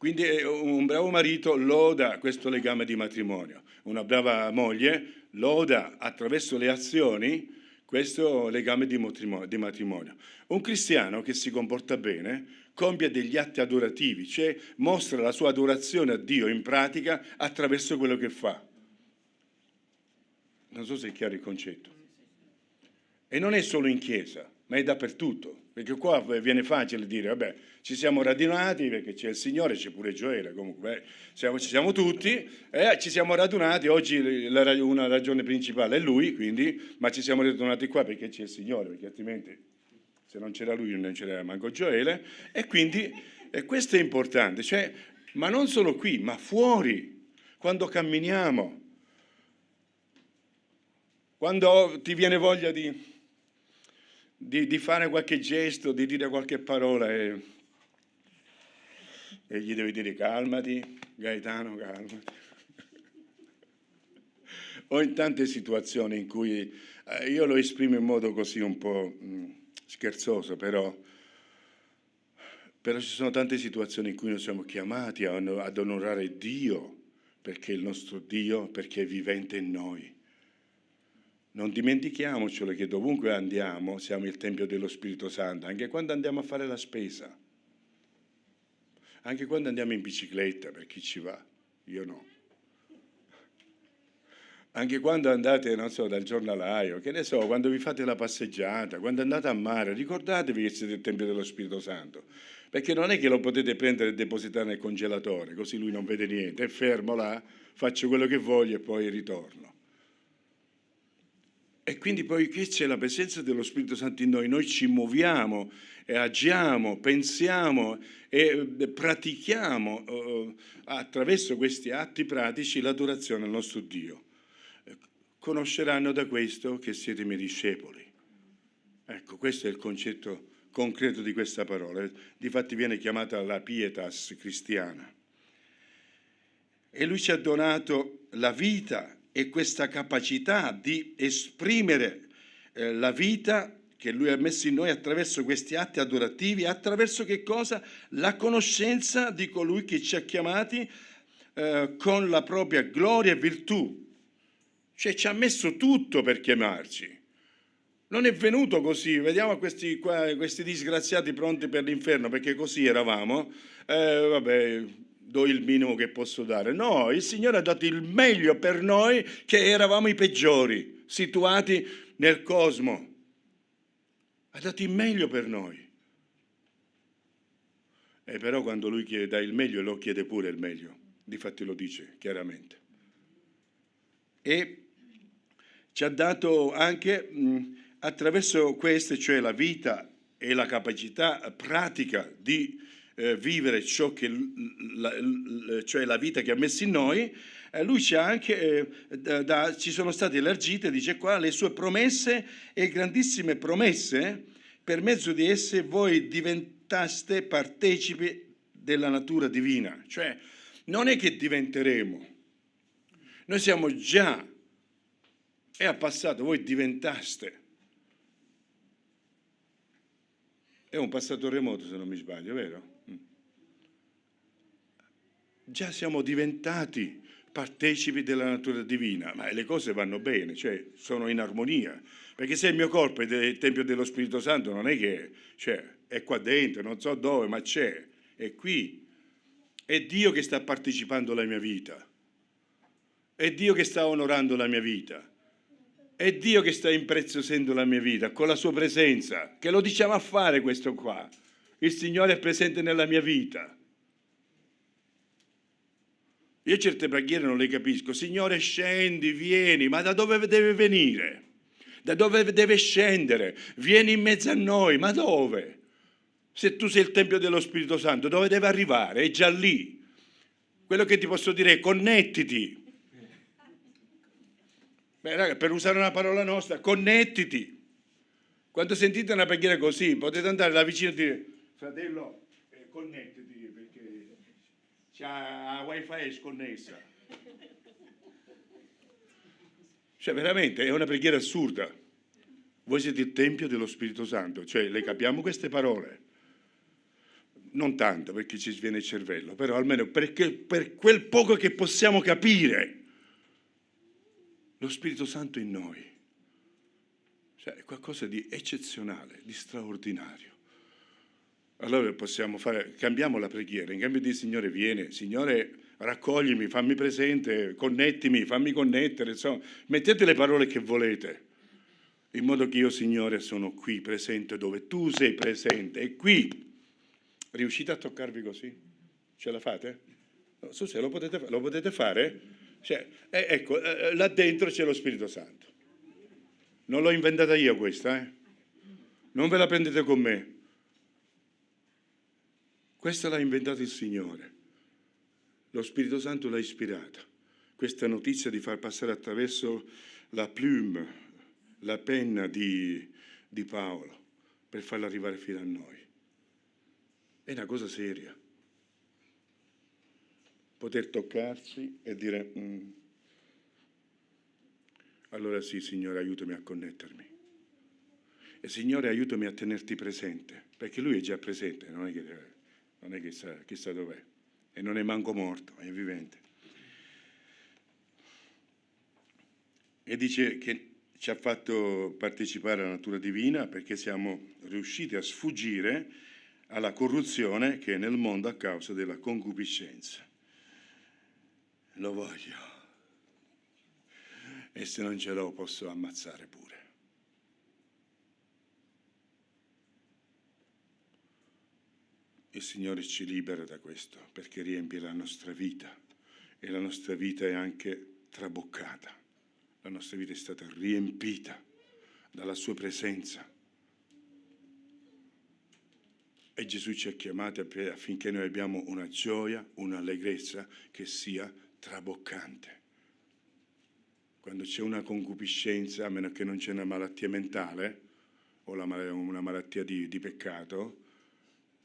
Quindi un bravo marito loda questo legame di matrimonio, una brava moglie loda attraverso le azioni questo legame di matrimonio. Un cristiano che si comporta bene compie degli atti adorativi, cioè mostra la sua adorazione a Dio in pratica attraverso quello che fa. Non so se è chiaro il concetto. E non è solo in chiesa, ma è dappertutto. Perché qua viene facile dire, vabbè, ci siamo radunati perché c'è il Signore, c'è pure Gioele, comunque ci siamo tutti, ci siamo radunati, oggi una ragione principale è Lui, quindi, ma ci siamo radunati qua perché c'è il Signore, perché altrimenti se non c'era Lui non c'era manco Gioele, e quindi questo è importante, cioè, ma non solo qui, ma fuori, quando camminiamo, quando ti viene voglia di fare qualche gesto, di dire qualche parola e gli devi dire calmati, Gaetano, calmati. O in tante situazioni in cui io lo esprimo in modo così un po' scherzoso, però ci sono tante situazioni in cui noi siamo chiamati ad onorare Dio, perché è il nostro Dio, perché è vivente in noi. Non dimentichiamocelo che dovunque andiamo siamo il Tempio dello Spirito Santo, anche quando andiamo a fare la spesa, anche quando andiamo in bicicletta, per chi ci va, io no. Anche quando andate, non so, dal giornalaio, che ne so, quando vi fate la passeggiata, quando andate a mare, ricordatevi che siete il Tempio dello Spirito Santo, perché non è che lo potete prendere e depositare nel congelatore, così lui non vede niente, è fermo là, faccio quello che voglio e poi ritorno. E quindi poi qui c'è la presenza dello Spirito Santo in noi ci muoviamo e agiamo, pensiamo e pratichiamo attraverso questi atti pratici l'adorazione al nostro Dio. Conosceranno da questo che siete miei discepoli. Ecco, questo è il concetto concreto di questa parola. Difatti viene chiamata la pietas cristiana. E lui ci ha donato la vita e questa capacità di esprimere la vita che Lui ha messo in noi attraverso questi atti adorativi, attraverso che cosa? La conoscenza di colui che ci ha chiamati con la propria gloria e virtù. Cioè ci ha messo tutto per chiamarci. Non è venuto così, vediamo questi disgraziati pronti per l'inferno, perché così eravamo, vabbè, do il minimo che posso dare. No, il Signore ha dato il meglio per noi che eravamo i peggiori, situati nel cosmo. Ha dato il meglio per noi. E però quando Lui dà il meglio, lo chiede pure il meglio. Difatti lo dice chiaramente. E ci ha dato anche attraverso queste, cioè la vita e la capacità pratica di vivere ciò che cioè la vita che ha messo in noi, lui ci ha anche ci sono state elargite, dice qua, le sue promesse e grandissime promesse, per mezzo di esse voi diventaste partecipi della natura divina. Cioè non è che diventeremo, noi siamo già, è a passato, voi diventaste. È un passato remoto se non mi sbaglio, vero? Già siamo diventati partecipi della natura divina, ma le cose vanno bene, cioè sono in armonia, perché se il mio corpo è del Tempio dello Spirito Santo non è che è qua dentro, non so dove, ma c'è, è qui, è Dio che sta partecipando alla mia vita, è Dio che sta onorando la mia vita, è Dio che sta impreziosendo la mia vita con la sua presenza, che lo diciamo a fare questo qua, il Signore è presente nella mia vita. Io certe preghiere non le capisco. Signore, scendi, vieni, ma da dove deve venire? Da dove deve scendere? Vieni in mezzo a noi, ma dove? Se tu sei il Tempio dello Spirito Santo, dove deve arrivare? È già lì. Quello che ti posso dire è connettiti. Beh, raga, per usare una parola nostra, connettiti. Quando sentite una preghiera così, potete andare là vicino e dire, fratello, connettiti. La wifi è sconnessa. Cioè veramente è una preghiera assurda. Voi siete il Tempio dello Spirito Santo, cioè le capiamo queste parole? non tanto perché ci sviene il cervello, però almeno per quel poco che possiamo capire, lo Spirito Santo in noi. Cioè, è qualcosa di eccezionale, di straordinario. Allora possiamo fare, cambiamo la preghiera, in cambio di Signore viene, Signore raccoglimi, fammi presente, connettimi, fammi connettere, insomma, mettete le parole che volete, in modo che io, Signore, sono qui presente dove tu sei presente, e qui. Riuscite a toccarvi così? Ce la fate? No, se lo potete fare? Cioè, ecco, là dentro c'è lo Spirito Santo. Non l'ho inventata io questa, Non ve la prendete con me. Questa l'ha inventata il Signore. Lo Spirito Santo l'ha ispirata. Questa notizia di far passare attraverso la plume, la penna di Paolo, per farla arrivare fino a noi. È una cosa seria. Poter toccarsi e dire, allora sì, Signore, aiutami a connettermi. E Signore, aiutami a tenerti presente, perché Lui è già presente, non è che sa chissà dov'è, e non è manco morto, è vivente. E dice che ci ha fatto partecipare alla natura divina perché siamo riusciti a sfuggire alla corruzione che è nel mondo a causa della concupiscenza. Lo voglio. E se non ce l'ho posso ammazzare pure. Il Signore ci libera da questo perché riempie la nostra vita e la nostra vita è anche traboccata. La nostra vita è stata riempita dalla sua presenza. E Gesù ci ha chiamati affinché noi abbiamo una gioia, un'allegrezza che sia traboccante. Quando c'è una concupiscenza, a meno che non c'è una malattia mentale o una malattia di peccato,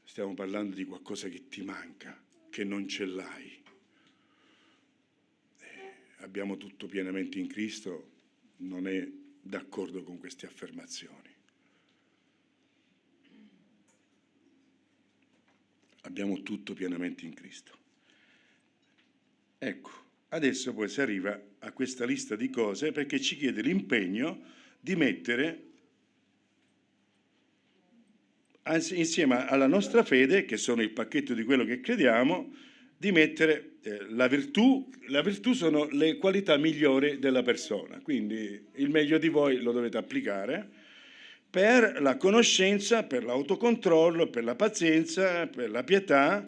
stiamo parlando di qualcosa che ti manca, che non ce l'hai. Abbiamo tutto pienamente in Cristo, non è d'accordo con queste affermazioni. Abbiamo tutto pienamente in Cristo. Ecco, adesso poi si arriva a questa lista di cose perché ci chiede l'impegno di mettere, insieme alla nostra fede, che sono il pacchetto di quello che crediamo, di mettere la virtù. La virtù sono le qualità migliori della persona, quindi il meglio di voi lo dovete applicare per la conoscenza, per l'autocontrollo, per la pazienza, per la pietà,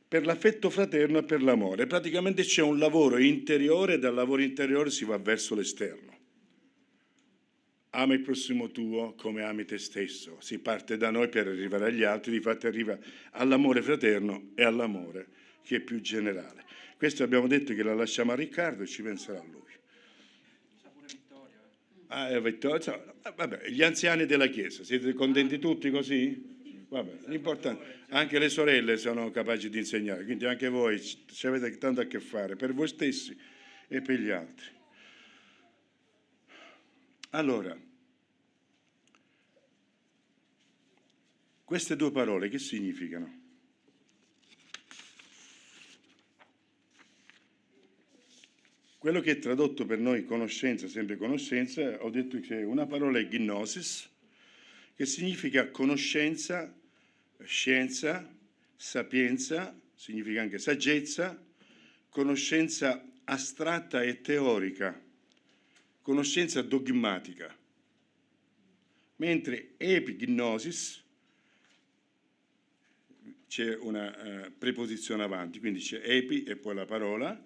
per l'affetto fraterno e per l'amore. Praticamente c'è un lavoro interiore e dal lavoro interiore si va verso l'esterno. Ama il prossimo tuo come ami te stesso. Si parte da noi per arrivare agli altri, difatti arriva all'amore fraterno e all'amore che è più generale. Questo abbiamo detto che la lasciamo a Riccardo e ci penserà lui. Vittoria, vabbè, gli anziani della Chiesa, siete contenti tutti così? Vabbè, l'importante, anche le sorelle sono capaci di insegnare, quindi anche voi ci avete tanto a che fare per voi stessi e per gli altri. Allora, queste due parole che significano? Quello che è tradotto per noi conoscenza, sempre conoscenza, ho detto che una parola è gnosis, che significa conoscenza, scienza, sapienza, significa anche saggezza, conoscenza astratta e teorica, conoscenza dogmatica. Mentre epignosis, c'è una preposizione avanti, quindi c'è epi e poi la parola.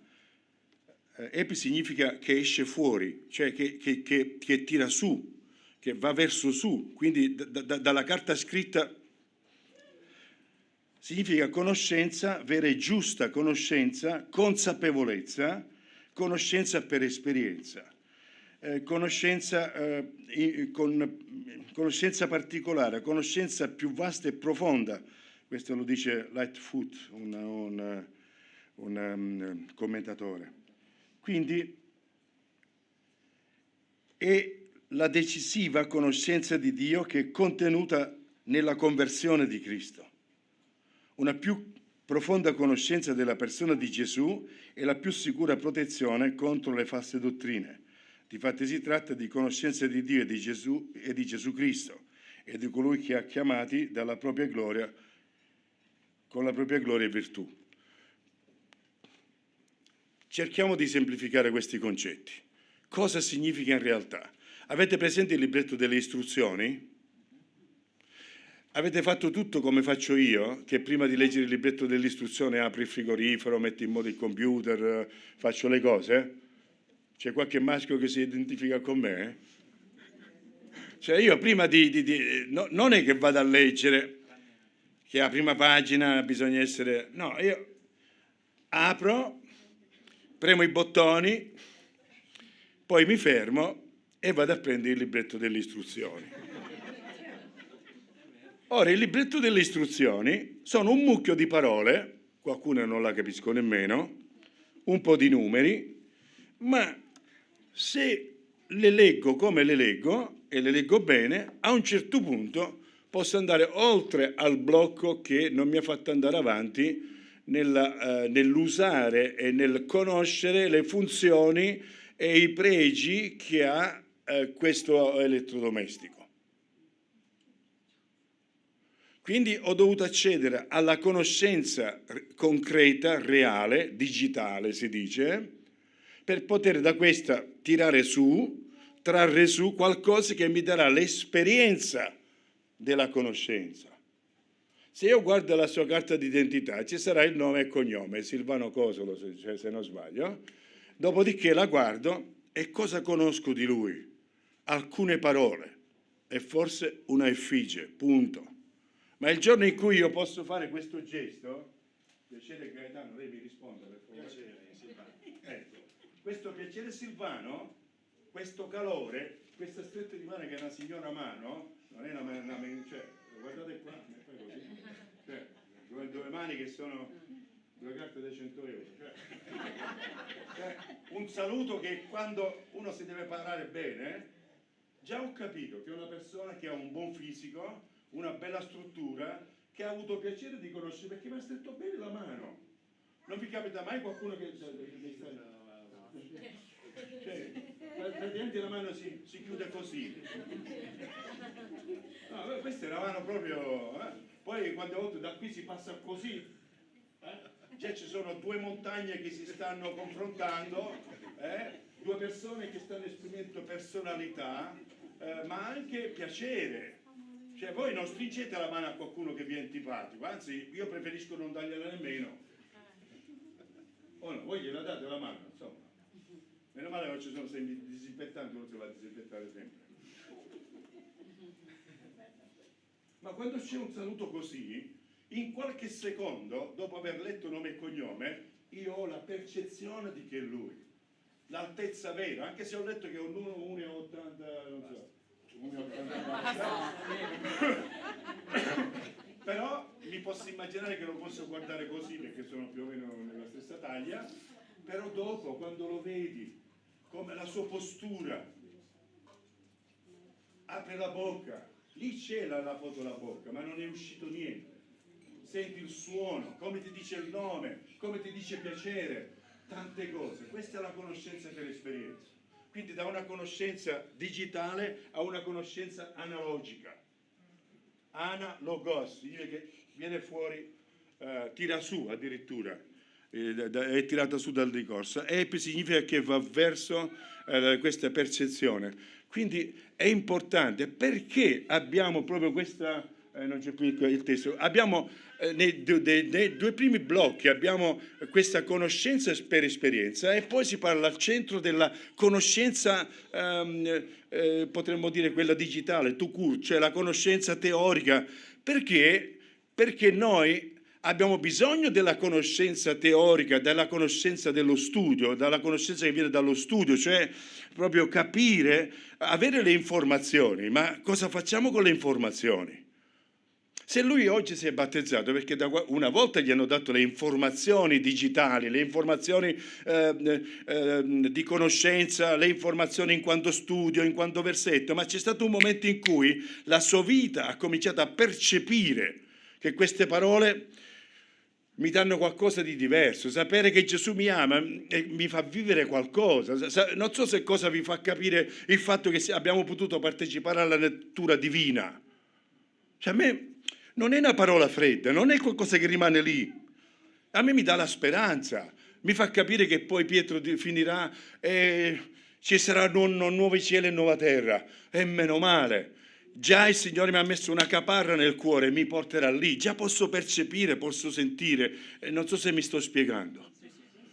Epi significa che esce fuori, cioè che tira su, che va verso su, quindi dalla carta scritta significa conoscenza, vera e giusta conoscenza, consapevolezza, conoscenza per esperienza, conoscenza con conoscenza particolare, conoscenza più vasta e profonda. Questo lo dice Lightfoot, un commentatore. Quindi è la decisiva conoscenza di Dio che è contenuta nella conversione di Cristo. Una più profonda conoscenza della persona di Gesù è la più sicura protezione contro le false dottrine. Difatti si tratta di conoscenza di Dio e di Gesù Cristo e di colui che ha chiamati dalla propria gloria, con la propria gloria e virtù. Cerchiamo di semplificare questi concetti. Cosa significa in realtà? Avete presente il libretto delle istruzioni? Avete fatto tutto come faccio io, che prima di leggere il libretto dell'istruzione apro il frigorifero, metto in modo il computer, faccio le cose? C'è qualche maschio che si identifica con me? Cioè io prima non è che vado a leggere, che a prima pagina bisogna essere... No, io apro, premo i bottoni, poi mi fermo e vado a prendere il libretto delle istruzioni. Ora, il libretto delle istruzioni sono un mucchio di parole, qualcuna non la capisco nemmeno, un po' di numeri, ma se le leggo come le leggo, e le leggo bene, a un certo punto posso andare oltre al blocco che non mi ha fatto andare avanti nell'usare e nel conoscere le funzioni e i pregi che ha questo elettrodomestico. Quindi ho dovuto accedere alla conoscenza concreta, reale, digitale si dice, per poter da questa trarre su qualcosa che mi darà l'esperienza della conoscenza. Se io guardo la sua carta d'identità ci sarà il nome e cognome, Silvano Cosolo se non sbaglio, dopodiché la guardo e cosa conosco di lui? Alcune parole e forse una effigie, punto. Ma il giorno in cui io posso fare questo gesto, piacere Gaetano, lei mi risponde per favore. Piacere Silvano. Ecco, questo piacere Silvano, questo calore, questa stretta di mano che è una signora mano, non è cioè, guardate qua, fai così, cioè, due mani che sono due carte da 100 euro. Cioè, un saluto che quando uno si deve parlare bene, già ho capito che è una persona che ha un buon fisico, una bella struttura, che ha avuto piacere di conoscere perché mi ha stretto bene la mano. Non vi capita mai qualcuno che cioè, praticamente la mano si chiude così. No, questa è una mano proprio... Poi quante volte da qui si passa così, già ci sono due montagne che si stanno confrontando, due persone che stanno esprimendo personalità, ma anche piacere. Cioè voi non stringete la mano a qualcuno che vi è antipatico, anzi io preferisco non dargliela nemmeno. O no, voi gliela date la mano, insomma. Meno male che non ci sono sempre disinfettanti, non si va a disinfettare sempre. Ma quando c'è un saluto così, in qualche secondo, dopo aver letto nome e cognome, io ho la percezione di che è lui. L'altezza vera, anche se ho letto che è un 1,80, non so. Però mi posso immaginare che lo posso guardare così perché sono più o meno nella stessa taglia, però dopo quando lo vedi come la sua postura apre la bocca, lì c'è la foto della bocca ma non è uscito niente, senti il suono, come ti dice il nome, come ti dice piacere, tante cose. Questa è la conoscenza per esperienza. Quindi da una conoscenza digitale a una conoscenza analogica. Analogos, che viene fuori, tira su addirittura, è tirata su dal ricorso. Epi significa che va verso questa percezione. Quindi è importante perché abbiamo proprio questa... non c'è più il testo. Abbiamo nei due primi blocchi abbiamo questa conoscenza per esperienza e poi si parla al centro della conoscenza, potremmo dire quella digitale, tout court, cioè la conoscenza teorica. Perché? Perché noi abbiamo bisogno della conoscenza teorica, della conoscenza dello studio, dalla conoscenza che viene dallo studio, cioè proprio capire, avere le informazioni. Ma cosa facciamo con le informazioni? Se lui oggi si è battezzato perché una volta gli hanno dato le informazioni digitali, le informazioni di conoscenza, le informazioni in quanto studio, in quanto versetto, ma c'è stato un momento in cui la sua vita ha cominciato a percepire che queste parole mi danno qualcosa di diverso. Sapere che Gesù mi ama mi fa vivere qualcosa. Non so se cosa vi fa capire il fatto che abbiamo potuto partecipare alla lettura divina. Cioè, a me non è una parola fredda, non è qualcosa che rimane lì. A me mi dà la speranza, mi fa capire che poi Pietro finirà e ci saranno nuovi cieli e nuova terra. E meno male. Già il Signore mi ha messo una caparra nel cuore e mi porterà lì. Già posso percepire, posso sentire. Non so se mi sto spiegando.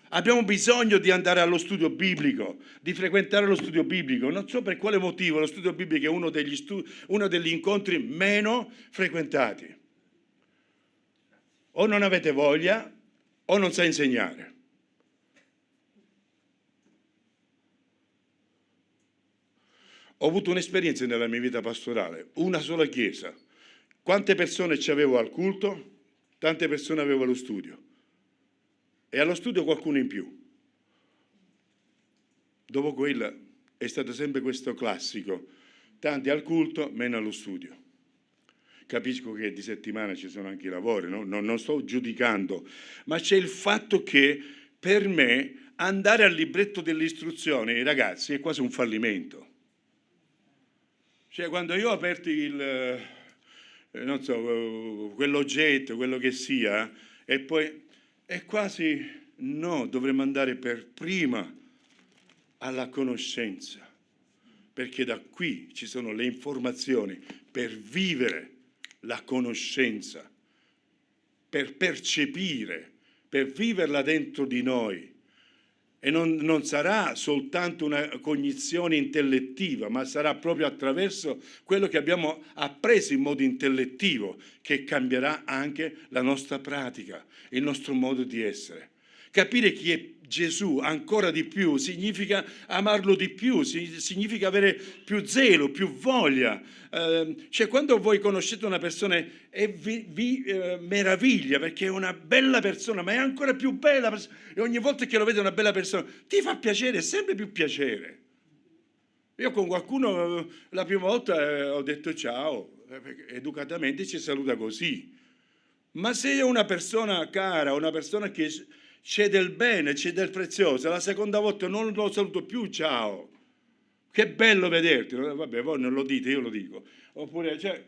Abbiamo bisogno di andare allo studio biblico, di frequentare lo studio biblico. Non so per quale motivo lo studio biblico è uno degli incontri meno frequentati. O non avete voglia o non sa insegnare. Ho avuto un'esperienza nella mia vita pastorale, una sola chiesa. Quante persone ci avevo al culto? Tante persone avevo allo studio. E allo studio qualcuno in più. Dopo quella è stato sempre questo classico. Tanti al culto, meno allo studio. Capisco che di settimana ci sono anche i lavori, no? Non sto giudicando, ma c'è il fatto che per me andare al libretto delle istruzioni, ragazzi, è quasi un fallimento. Cioè, quando io ho aperto non so, quell'oggetto, quello che sia, e poi è quasi, no, dovremmo andare per prima alla conoscenza, perché da qui ci sono le informazioni per vivere la conoscenza, per percepire, per viverla dentro di noi. E non sarà soltanto una cognizione intellettiva, ma sarà proprio attraverso quello che abbiamo appreso in modo intellettivo che cambierà anche la nostra pratica, il nostro modo di essere. Capire chi è Gesù ancora di più significa amarlo di più, significa avere più zelo, più voglia. Cioè, quando voi conoscete una persona e vi meraviglia perché è una bella persona, ma è ancora più bella, e ogni volta che lo vede una bella persona ti fa piacere, sempre più piacere. Io con qualcuno la prima volta ho detto ciao, educatamente ci saluta così. Ma se è una persona cara, una persona che c'è del bene, c'è del prezioso, la seconda volta non lo saluto più, ciao, che bello vederti, vabbè, voi non lo dite, io lo dico. Oppure, cioè,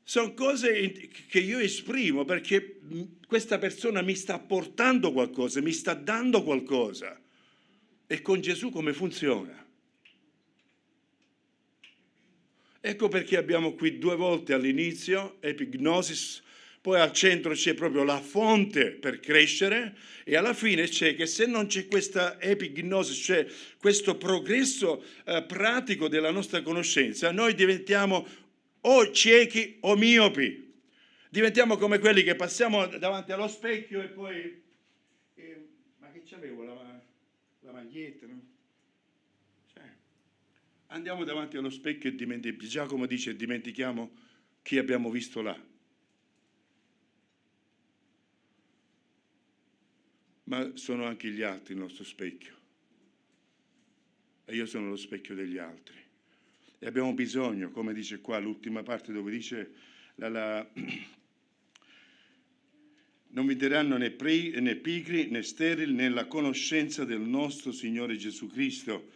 sono cose che io esprimo perché questa persona mi sta portando qualcosa, mi sta dando qualcosa. E con Gesù come funziona? Ecco perché abbiamo qui 2 volte all'inizio, epignosis, poi al centro c'è proprio la fonte per crescere e alla fine c'è che se non c'è questa epignosi, cioè questo progresso pratico della nostra conoscenza, noi diventiamo o ciechi o miopi. Diventiamo come quelli che passiamo davanti allo specchio e poi... ma che c'avevo? La maglietta, no? Cioè, andiamo davanti allo specchio e Giacomo dice dimentichiamo chi abbiamo visto là. Ma sono anche gli altri il nostro specchio. E io sono lo specchio degli altri. E abbiamo bisogno, come dice qua l'ultima parte dove dice non vi daranno né pigri né sterili nella conoscenza del nostro Signore Gesù Cristo,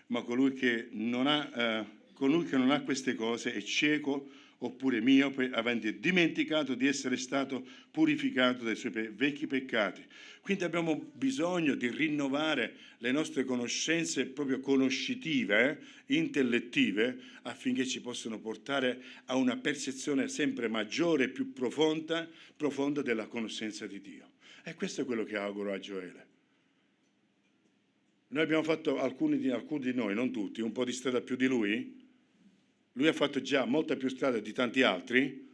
ma colui che non ha queste cose è cieco oppure miope, avendo dimenticato di essere stato purificato dai suoi vecchi peccati. Quindi abbiamo bisogno di rinnovare le nostre conoscenze proprio conoscitive, intellettive, affinché ci possano portare a una percezione sempre maggiore e più profonda della conoscenza di Dio. E questo è quello che auguro a Gioele. Noi abbiamo fatto, alcuni di noi, non tutti, un po' di strada più di lui. Lui ha fatto già molta più strada di tanti altri.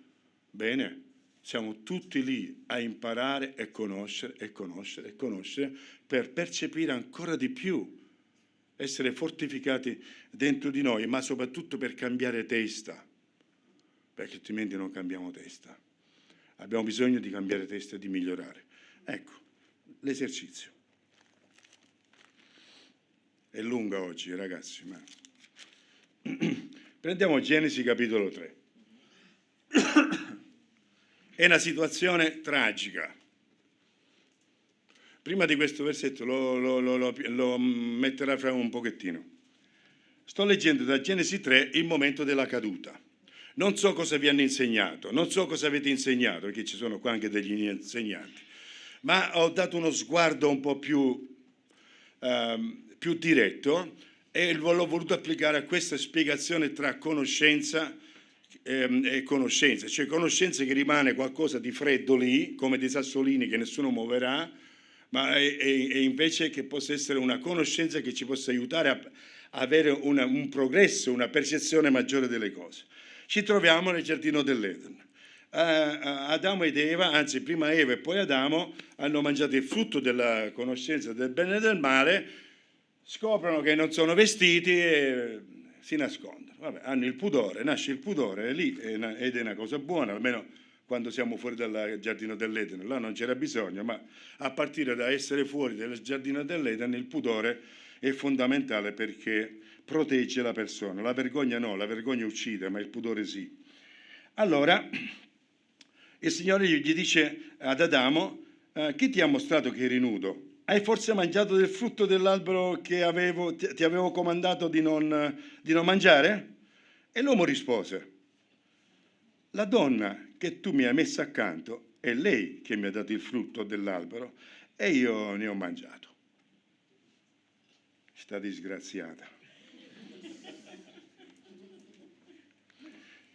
Bene, siamo tutti lì a imparare e conoscere per percepire ancora di più, essere fortificati dentro di noi, ma soprattutto per cambiare testa, perché altrimenti non cambiamo testa. Abbiamo bisogno di cambiare testa e di migliorare. Ecco, l'esercizio. È lunga oggi, ragazzi, ma... Prendiamo Genesi capitolo 3. È una situazione tragica. Prima di questo versetto lo metterà fra un pochettino. Sto leggendo da Genesi 3 il momento della caduta. Non so cosa vi hanno insegnato, non so cosa avete insegnato, perché ci sono qua anche degli insegnanti, ma ho dato uno sguardo un po' più diretto e l'ho voluto applicare a questa spiegazione tra conoscenza e conoscenza, cioè conoscenza che rimane qualcosa di freddo lì, come dei sassolini che nessuno muoverà, ma e invece che possa essere una conoscenza che ci possa aiutare a avere un progresso, una percezione maggiore delle cose. Ci troviamo nel giardino dell'Eden. Adamo ed Eva, anzi prima Eva e poi Adamo, hanno mangiato il frutto della conoscenza del bene e del male, scoprono che non sono vestiti e si nascondono. Vabbè, hanno il pudore, nasce il pudore, lì ed è una cosa buona, almeno quando siamo fuori dal giardino dell'Eden. Là non c'era bisogno, ma a partire da essere fuori dal giardino dell'Eden il pudore è fondamentale perché protegge la persona. La vergogna no, la vergogna uccide, ma il pudore sì. Allora, il Signore gli dice ad Adamo, chi ti ha mostrato che eri nudo? Hai forse mangiato del frutto dell'albero che ti avevo comandato di non mangiare? E l'uomo rispose, la donna che tu mi hai messa accanto è lei che mi ha dato il frutto dell'albero e io ne ho mangiato. Sta disgraziata.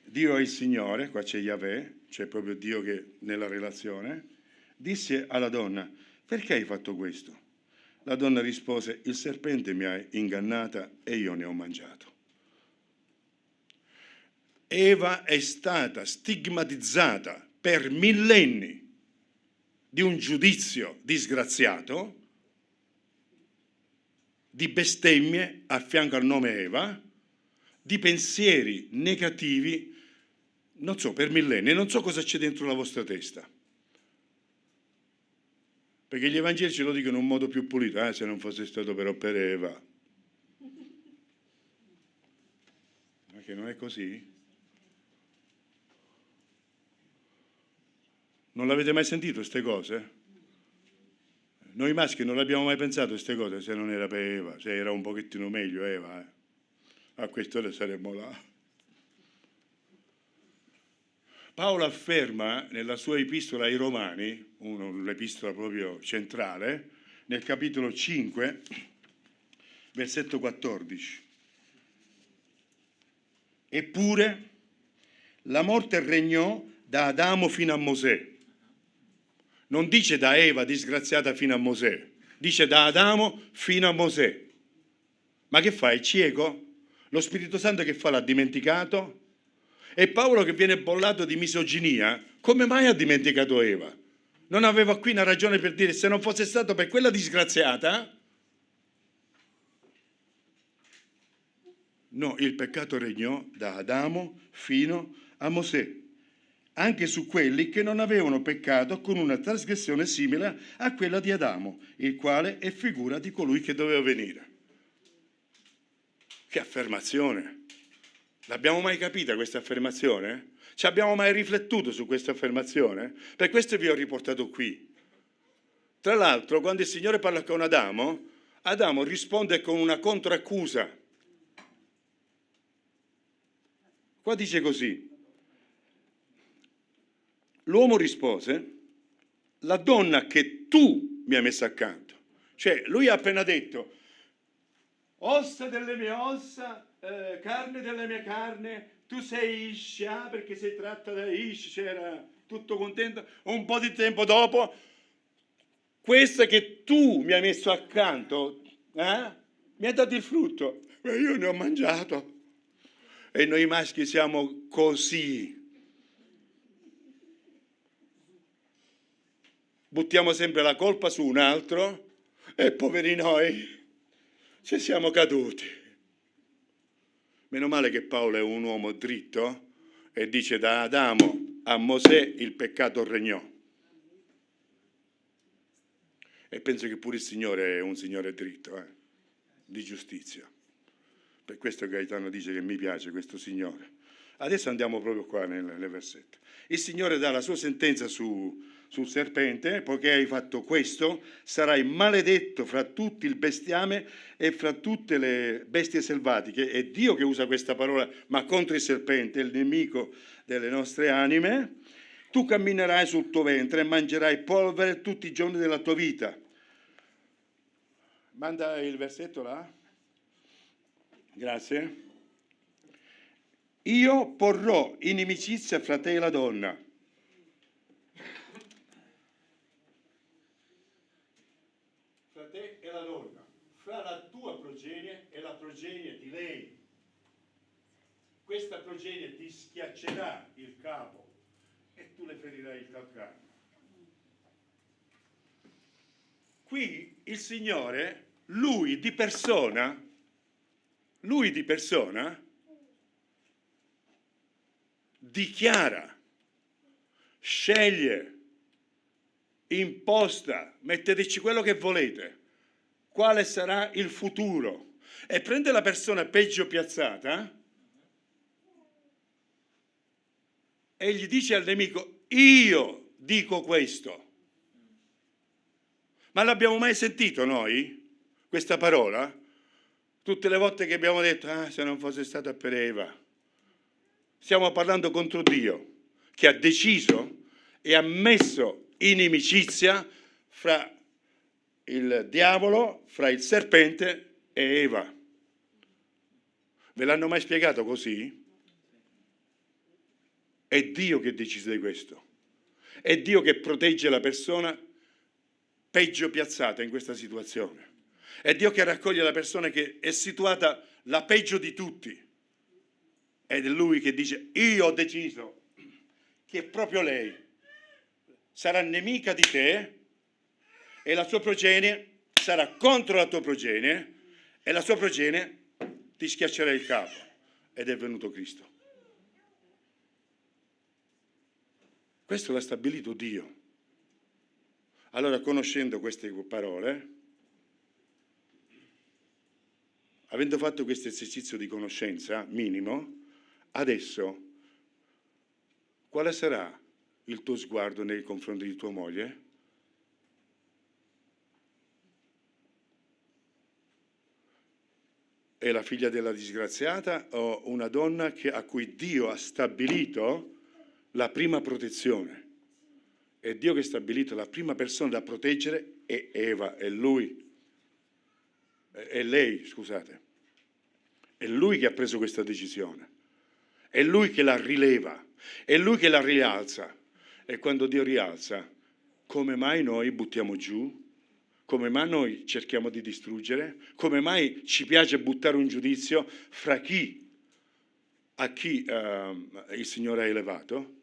Dio è il Signore, qua c'è Yahweh, c'è proprio Dio che nella relazione, disse alla donna, perché hai fatto questo? La donna rispose, il serpente mi ha ingannata e io ne ho mangiato. Eva è stata stigmatizzata per millenni di un giudizio disgraziato, di bestemmie a fianco al nome Eva, di pensieri negativi, non so, per millenni, non so cosa c'è dentro la vostra testa. Perché gli Evangeli ce lo dicono in un modo più pulito, se non fosse stato però per Eva. Ma che non è così? Non l'avete mai sentito queste cose? Noi maschi non l'abbiamo mai pensato queste cose se non era per Eva, se era un pochettino meglio Eva. A quest'ora saremmo là. Paolo afferma nella sua epistola ai Romani, l'epistola proprio centrale, nel capitolo 5, versetto 14. Eppure la morte regnò da Adamo fino a Mosè. Non dice da Eva disgraziata fino a Mosè, dice da Adamo fino a Mosè. Ma che fa? È cieco? Lo Spirito Santo che fa? L'ha dimenticato? E Paolo che viene bollato di misoginia, come mai ha dimenticato Eva? Non aveva qui una ragione per dire se non fosse stato per quella disgraziata? No, il peccato regnò da Adamo fino a Mosè, anche su quelli che non avevano peccato con una trasgressione simile a quella di Adamo, il quale è figura di colui che doveva venire. Che affermazione! L'abbiamo mai capita questa affermazione? Ci abbiamo mai riflettuto su questa affermazione? Per questo vi ho riportato qui. Tra l'altro, quando il Signore parla con Adamo, Adamo risponde con una controaccusa. Qua dice così. L'uomo rispose, la donna che tu mi hai messo accanto. Cioè, lui ha appena detto, ossa delle mie ossa, carne della mia carne, tu sei Ish, perché sei tratta da Ish, c'era tutto contento. Un po' di tempo dopo, questa che tu mi hai messo accanto, mi ha dato il frutto, e io ne ho mangiato. E noi maschi siamo così. Buttiamo sempre la colpa su un altro e poveri noi, ci siamo caduti. Meno male che Paolo è un uomo dritto e dice da Adamo a Mosè il peccato regnò. E penso che pure il Signore è un Signore dritto, di giustizia. Per questo Gaetano dice che mi piace questo Signore, Adesso andiamo proprio qua nel versetto. Il Signore dà la sua sentenza sul serpente: poiché hai fatto questo, sarai maledetto fra tutti il bestiame e fra tutte le bestie selvatiche. È Dio che usa questa parola, ma contro il serpente, il nemico delle nostre anime. Tu camminerai sul tuo ventre e mangerai polvere tutti i giorni della tua vita. Manda il versetto là. Grazie. Io porrò inimicizia fra te e la donna. Fra te e la donna, fra la tua progenie e la progenie di lei. Questa progenie ti schiaccerà il capo e tu le ferirai il calcagno. Qui il Signore, lui di persona, dichiara, sceglie, imposta, metteteci quello che volete, quale sarà il futuro, e prende la persona peggio piazzata e gli dice al nemico: io dico questo. Ma l'abbiamo mai sentito noi, questa parola? Tutte le volte che abbiamo detto: se non fosse stata per Eva. Stiamo parlando contro Dio, che ha deciso e ha messo inimicizia fra il diavolo, fra il serpente e Eva. Ve l'hanno mai spiegato così? È Dio che decide di questo. È Dio che protegge la persona peggio piazzata in questa situazione. È Dio che raccoglie la persona che è situata la peggio di tutti. Ed è Lui che dice: io ho deciso che proprio lei sarà nemica di te e la sua progenie sarà contro la tua progenie e la sua progenie ti schiaccerà il capo. Ed è venuto Cristo. Questo l'ha stabilito Dio. Allora, conoscendo queste parole, avendo fatto questo esercizio di conoscenza minimo, adesso quale sarà il tuo sguardo nei confronti di tua moglie? È la figlia della disgraziata o una donna a cui Dio ha stabilito la prima protezione? È Dio che ha stabilito la prima persona da proteggere, è Eva, è lui, è lei, scusate. È lui che ha preso questa decisione, è lui che la rileva, è lui che la rialza. E quando Dio rialza, come mai noi buttiamo giù? Come mai noi cerchiamo di distruggere? Come mai ci piace buttare un giudizio fra chi il Signore ha elevato?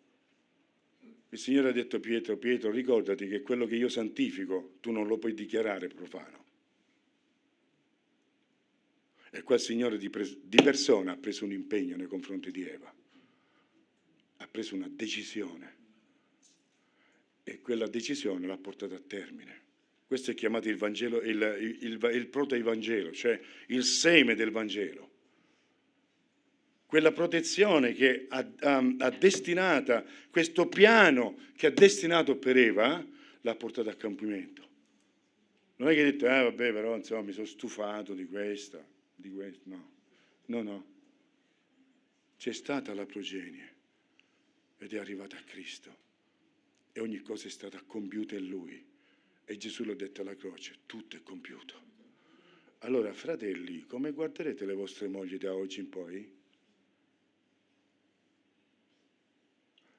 Il Signore ha detto a Pietro: Pietro, ricordati che quello che io santifico tu non lo puoi dichiarare profano. E qua il Signore di persona ha preso un impegno nei confronti di Eva, ha preso una decisione e quella decisione l'ha portata a termine. Questo è chiamato il Vangelo, il proto-evangelo, cioè il seme del Vangelo. Quella protezione che ha destinata, questo piano che ha destinato per Eva, l'ha portata a compimento. Non è che ha detto: vabbè, però insomma mi sono stufato di questo. No. C'è stata la progenie ed è arrivata a Cristo e ogni cosa è stata compiuta in Lui. E Gesù l'ha detto alla croce: tutto è compiuto. Allora, fratelli, come guarderete le vostre mogli da oggi in poi?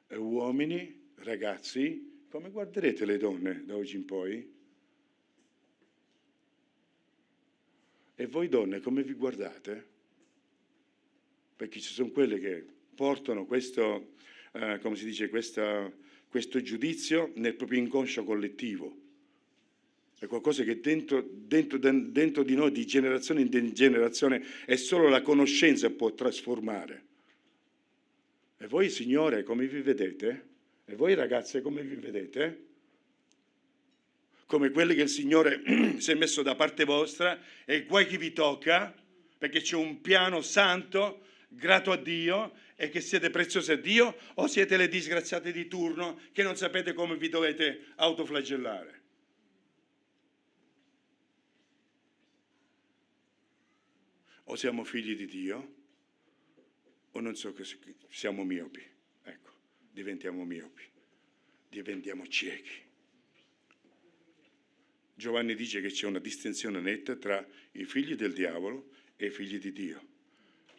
E uomini, ragazzi, come guarderete le donne da oggi in poi? E voi donne come vi guardate? Perché ci sono quelle che portano questo, come si dice, questo giudizio nel proprio inconscio collettivo. È qualcosa che dentro di noi, di generazione in generazione, è solo la conoscenza può trasformare. E voi, Signore, come vi vedete? E voi, ragazze, come vi vedete? Come quelli che il Signore si è messo da parte vostra e guai chi vi tocca, perché c'è un piano santo, grato a Dio e che siete preziosi a Dio, o siete le disgraziate di turno che non sapete come vi dovete autoflagellare? O siamo figli di Dio, o non so che siamo miopi. Ecco, diventiamo miopi, diventiamo ciechi. Giovanni dice che c'è una distinzione netta tra i figli del diavolo e i figli di Dio.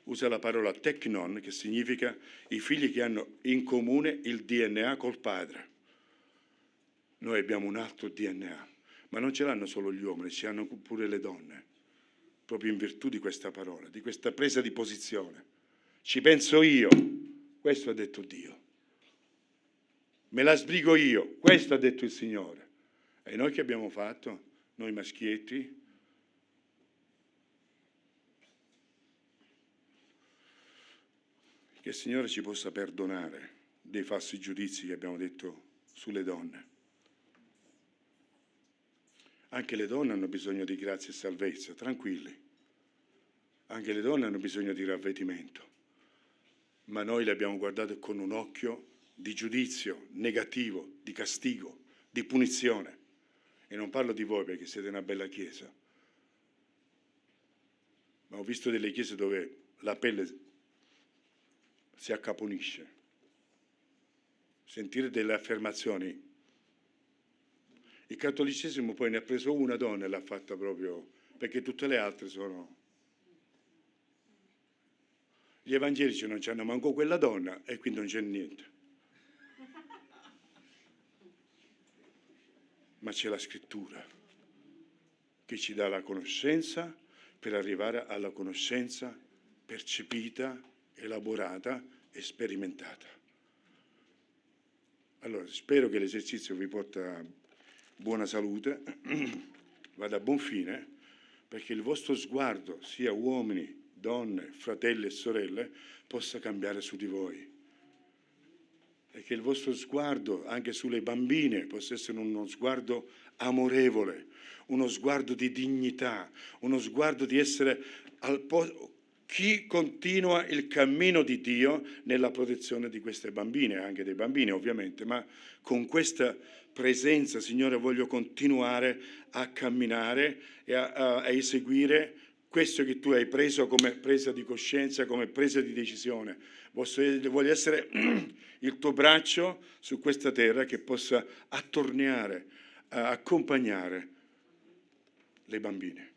Usa la parola teknon, che significa i figli che hanno in comune il DNA col padre. Noi abbiamo un altro DNA, ma non ce l'hanno solo gli uomini, ce l'hanno pure le donne, proprio in virtù di questa parola, di questa presa di posizione. Ci penso io, questo ha detto Dio. Me la sbrigo io, questo ha detto il Signore. E noi che abbiamo fatto? Noi maschietti? Che il Signore ci possa perdonare dei falsi giudizi che abbiamo detto sulle donne. Anche le donne hanno bisogno di grazia e salvezza, tranquilli. Anche le donne hanno bisogno di ravvedimento. Ma noi le abbiamo guardate con un occhio di giudizio negativo, di castigo, di punizione. E non parlo di voi perché siete una bella chiesa, ma ho visto delle chiese dove la pelle si accaponisce. Sentire delle affermazioni. Il cattolicesimo poi ne ha preso una donna e l'ha fatta proprio, perché tutte le altre sono... Gli evangelici non c'hanno manco quella donna e quindi non c'è niente. Ma c'è la scrittura che ci dà la conoscenza per arrivare alla conoscenza percepita, elaborata e sperimentata. Allora, spero che l'esercizio vi porta buona salute, vada a buon fine, perché il vostro sguardo, sia uomini, donne, fratelli e sorelle, possa cambiare su di voi. E che il vostro sguardo anche sulle bambine possa essere uno sguardo amorevole, uno sguardo di dignità, uno sguardo di essere chi continua il cammino di Dio nella protezione di queste bambine, anche dei bambini ovviamente, ma con questa presenza, Signore, voglio continuare a camminare e a eseguire questo che tu hai preso come presa di coscienza, come presa di decisione. Voglio essere il tuo braccio su questa terra che possa attorniare, accompagnare le bambine.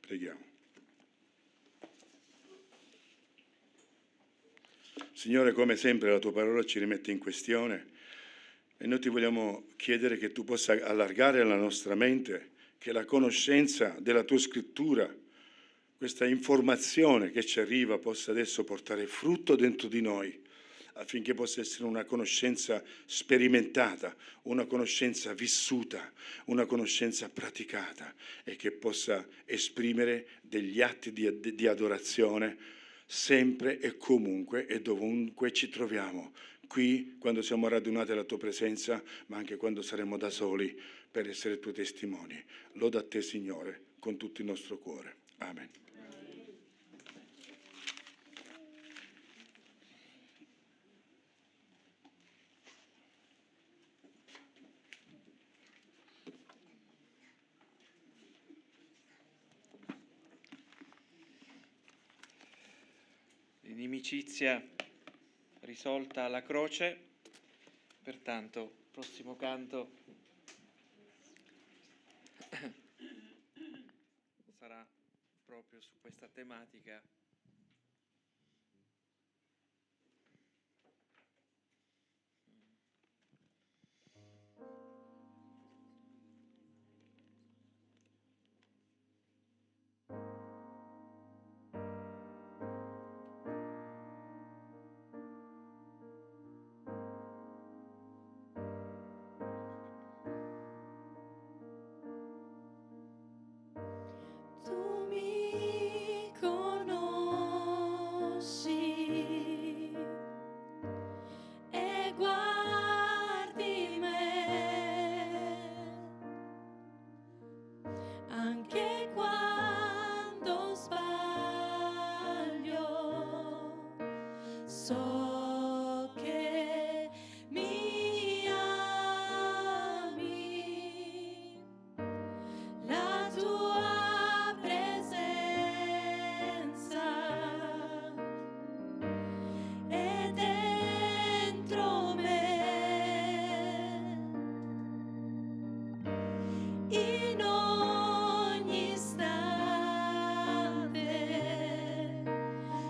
Preghiamo. Signore, come sempre la tua parola ci rimette in questione e noi ti vogliamo chiedere che tu possa allargare la nostra mente, che la conoscenza della tua scrittura, questa informazione che ci arriva possa adesso portare frutto dentro di noi, affinché possa essere una conoscenza sperimentata, una conoscenza vissuta, una conoscenza praticata e che possa esprimere degli atti di adorazione sempre e comunque e dovunque ci troviamo, qui quando siamo radunati alla tua presenza, ma anche quando saremo da soli per essere tuoi testimoni. Loda a te, Signore, con tutto il nostro cuore. Amen. L'inimicizia risolta alla croce, pertanto, prossimo canto sarà proprio su questa tematica. Tu mi conosci e guardi me, anche quando sbaglio. So che mi ami, la tua presenza è dentro me, in ogni istante.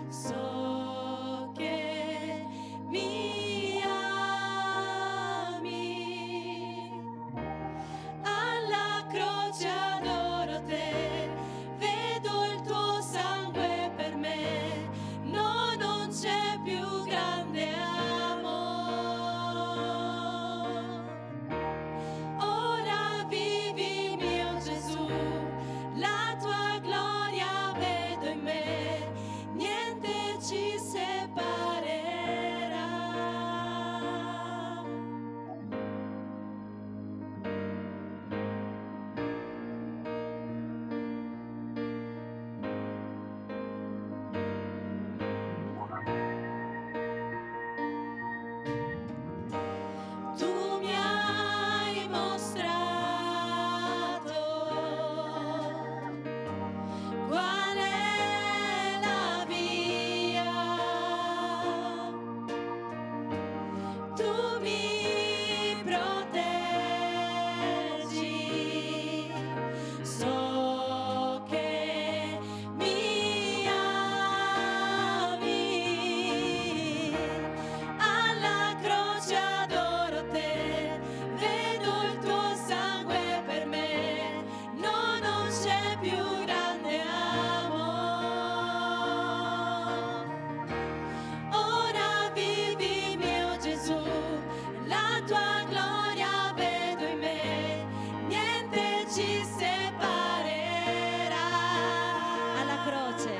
So che mi ami, alla croce adoro te, vedo il tuo sangue per me, no, non c'è più grande amore. Ora vivi mio Gesù, la tua gloria vedo in me, niente ci separerà. Tu mi hai mostrato qual è la via, tu mi proteggi, so che mi ami, alla croce adoro te, vedo il tuo sangue per me, no, non c'è più grande amore. Ora vivi mio Gesù, la tua gloria vedo in me, niente ci separerà. Alla croce.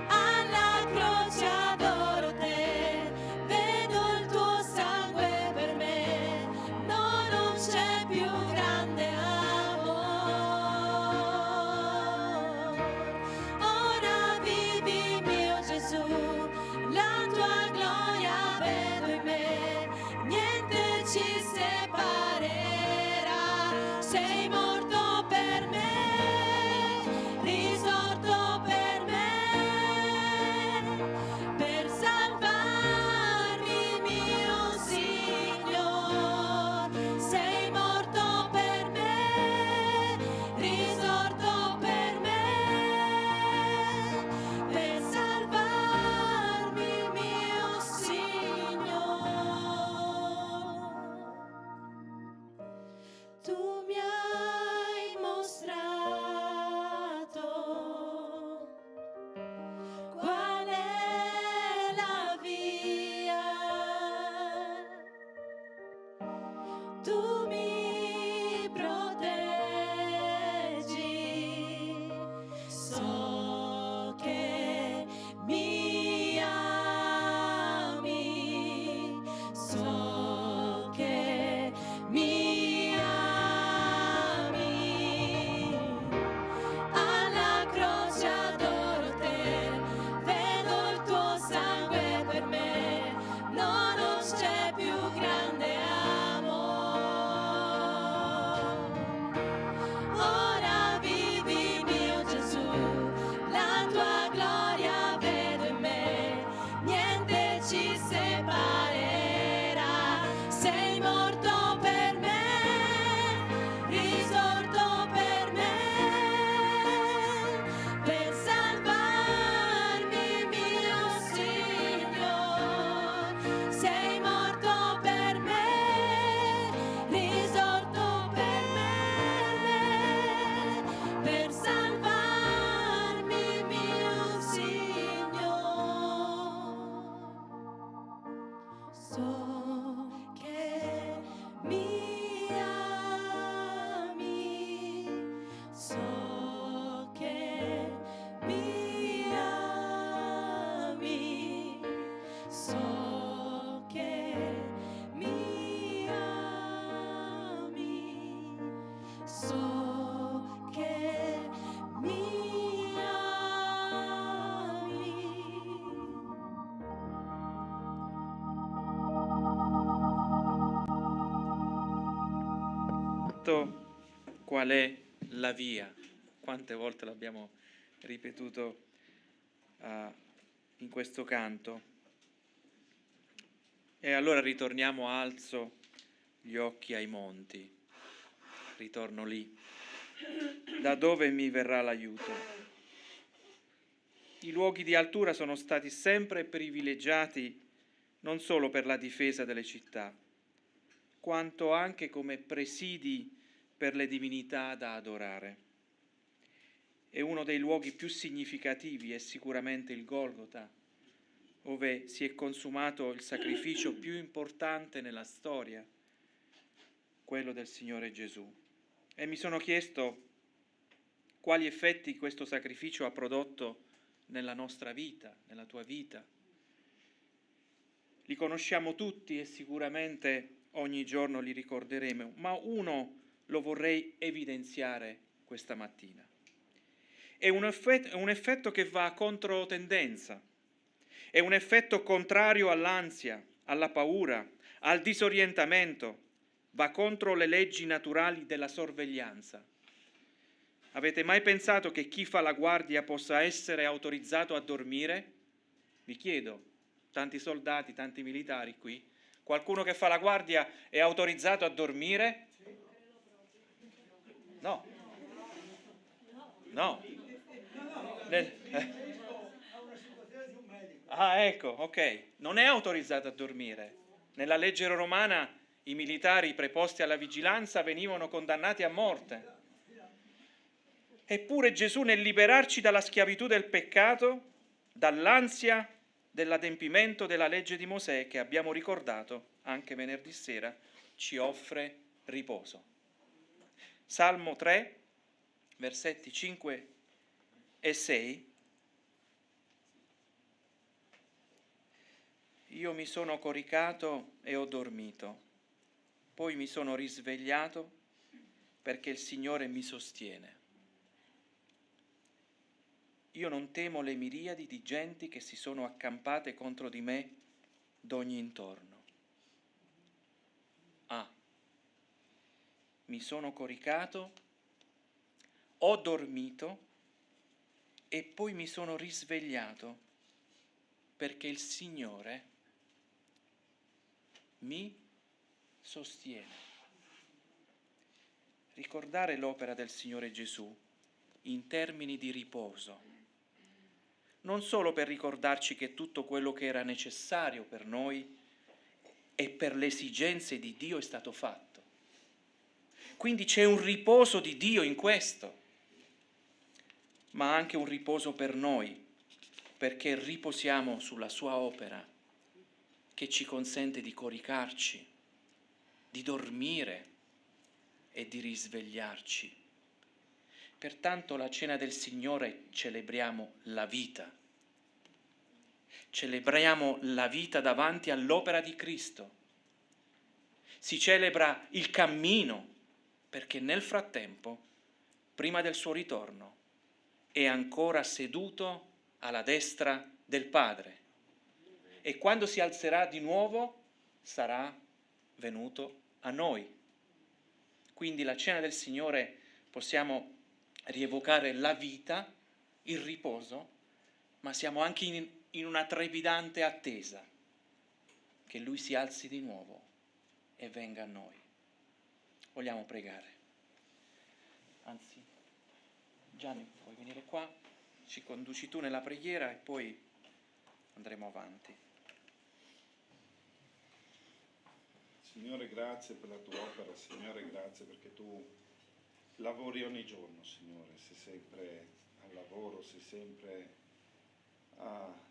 Alla croce adoro te, vedo il tuo sangue per me, no, non c'è più grande amore. Ora vivi mio Gesù, la tua gloria vedo in me, niente ci separerà. Sei morto per me, risorto per me, per salvarmi mio Signor. Sei morto per me, risorto per me, per salvarmi mio Signor. Tu mi hai mostrato qual è la via, tu mi proteggi, so che mi ami, so che mi ami, alla croce adoro te, vedo il tuo sangue per me, no, non c'è più grande amore. Ora vivi mio Gesù, la tua gloria vedo in me, niente ci separerà. Sei morto per me, risorto per me, per salvarmi mio Signor. Sei morto per me, risorto per me, per salvarmi mio Signor. So che mi ami, so che mi ami, so che mi ami, so che mi ami. Pertanto, qual è la via? Quante volte l'abbiamo ripetuto in questo canto? E allora ritorniamo, alzo gli occhi ai monti, ritorno lì, da dove mi verrà l'aiuto? I luoghi di altura sono stati sempre privilegiati non solo per la difesa delle città, quanto anche come presidi per le divinità da adorare. E uno dei luoghi più significativi è sicuramente il Golgota, dove si è consumato il sacrificio più importante nella storia, quello del Signore Gesù. E mi sono chiesto quali effetti questo sacrificio ha prodotto nella nostra vita, nella tua vita. Li conosciamo tutti e sicuramente ogni giorno li ricorderemo, ma uno lo vorrei evidenziare questa mattina. È un effetto che va contro tendenza, è un effetto contrario all'ansia, alla paura, al disorientamento, va contro le leggi naturali della sorveglianza. Avete mai pensato che chi fa la guardia possa essere autorizzato a dormire? Vi chiedo, tanti soldati, tanti militari qui, qualcuno che fa la guardia è autorizzato a dormire? No. No. Ah, ecco, ok. Non è autorizzato a dormire. Nella legge romana i militari preposti alla vigilanza venivano condannati a morte. Eppure Gesù, nel liberarci dalla schiavitù del peccato, dall'ansia dell'adempimento della legge di Mosè, che abbiamo ricordato anche venerdì sera, ci offre riposo. Salmo 3, versetti 5 e 6. Io mi sono coricato e ho dormito, poi mi sono risvegliato perché il Signore mi sostiene. Io non temo le miriadi di genti che si sono accampate contro di me d'ogni intorno. Mi sono coricato, ho dormito e poi mi sono risvegliato perché il Signore mi sostiene. Ricordare l'opera del Signore Gesù in termini di riposo, non solo per ricordarci che tutto quello che era necessario per noi e per le esigenze di Dio è stato fatto. Quindi c'è un riposo di Dio in questo, ma anche un riposo per noi, perché riposiamo sulla sua opera che ci consente di coricarci, di dormire e di risvegliarci. Pertanto la cena del Signore celebriamo la vita. Celebriamo la vita davanti all'opera di Cristo. Si celebra il cammino, perché nel frattempo, prima del suo ritorno, è ancora seduto alla destra del Padre. E quando si alzerà di nuovo, sarà venuto a noi. Quindi la cena del Signore possiamo rievocare la vita, il riposo, ma siamo anche in una trepidante attesa che Lui si alzi di nuovo e venga a noi. Vogliamo pregare. Anzi, Gianni, puoi venire qua, ci conduci tu nella preghiera e poi andremo avanti. Signore, grazie per la tua opera, Signore, grazie perché tu lavori ogni giorno, Signore, sei sempre al lavoro, sei sempre a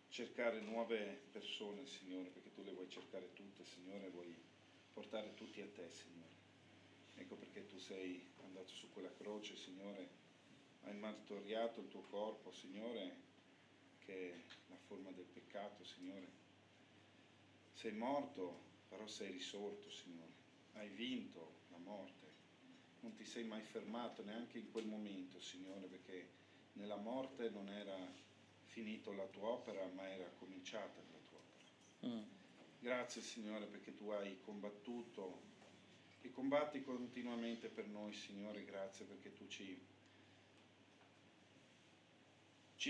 cercare nuove persone, Signore, perché tu le vuoi cercare tutte, Signore, vuoi portare tutti a te, Signore. Ecco perché tu sei andato su quella croce, Signore, hai martoriato il tuo corpo, Signore, che è la forma del peccato, Signore. Sei morto, però sei risorto, Signore. Hai vinto la morte. Non ti sei mai fermato neanche in quel momento, Signore, perché nella morte non era finito la tua opera, ma era cominciata la tua opera. Grazie, Signore, perché tu hai combattuto che combatti continuamente per noi, Signore. Grazie perché tu ci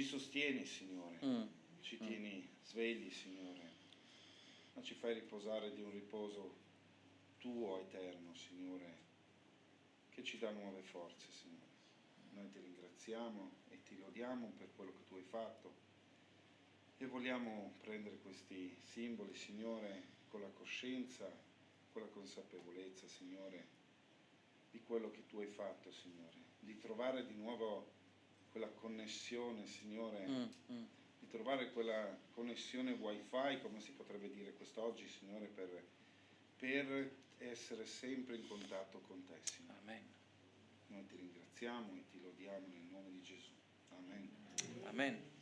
sostieni, Signore, ci tieni svegli, Signore, ma ci fai riposare di un riposo tuo eterno, Signore, che ci dà nuove forze, Signore. Noi ti ringraziamo e ti lodiamo per quello che tu hai fatto e vogliamo prendere questi simboli, Signore, con la coscienza, con la consapevolezza, Signore, di quello che tu hai fatto, Signore, di trovare di nuovo quella connessione, Signore, di trovare quella connessione wifi, come si potrebbe dire quest'oggi, Signore, per essere sempre in contatto con te, Signore. Amen. Noi ti ringraziamo e ti lodiamo nel nome di Gesù. Amen. Amen.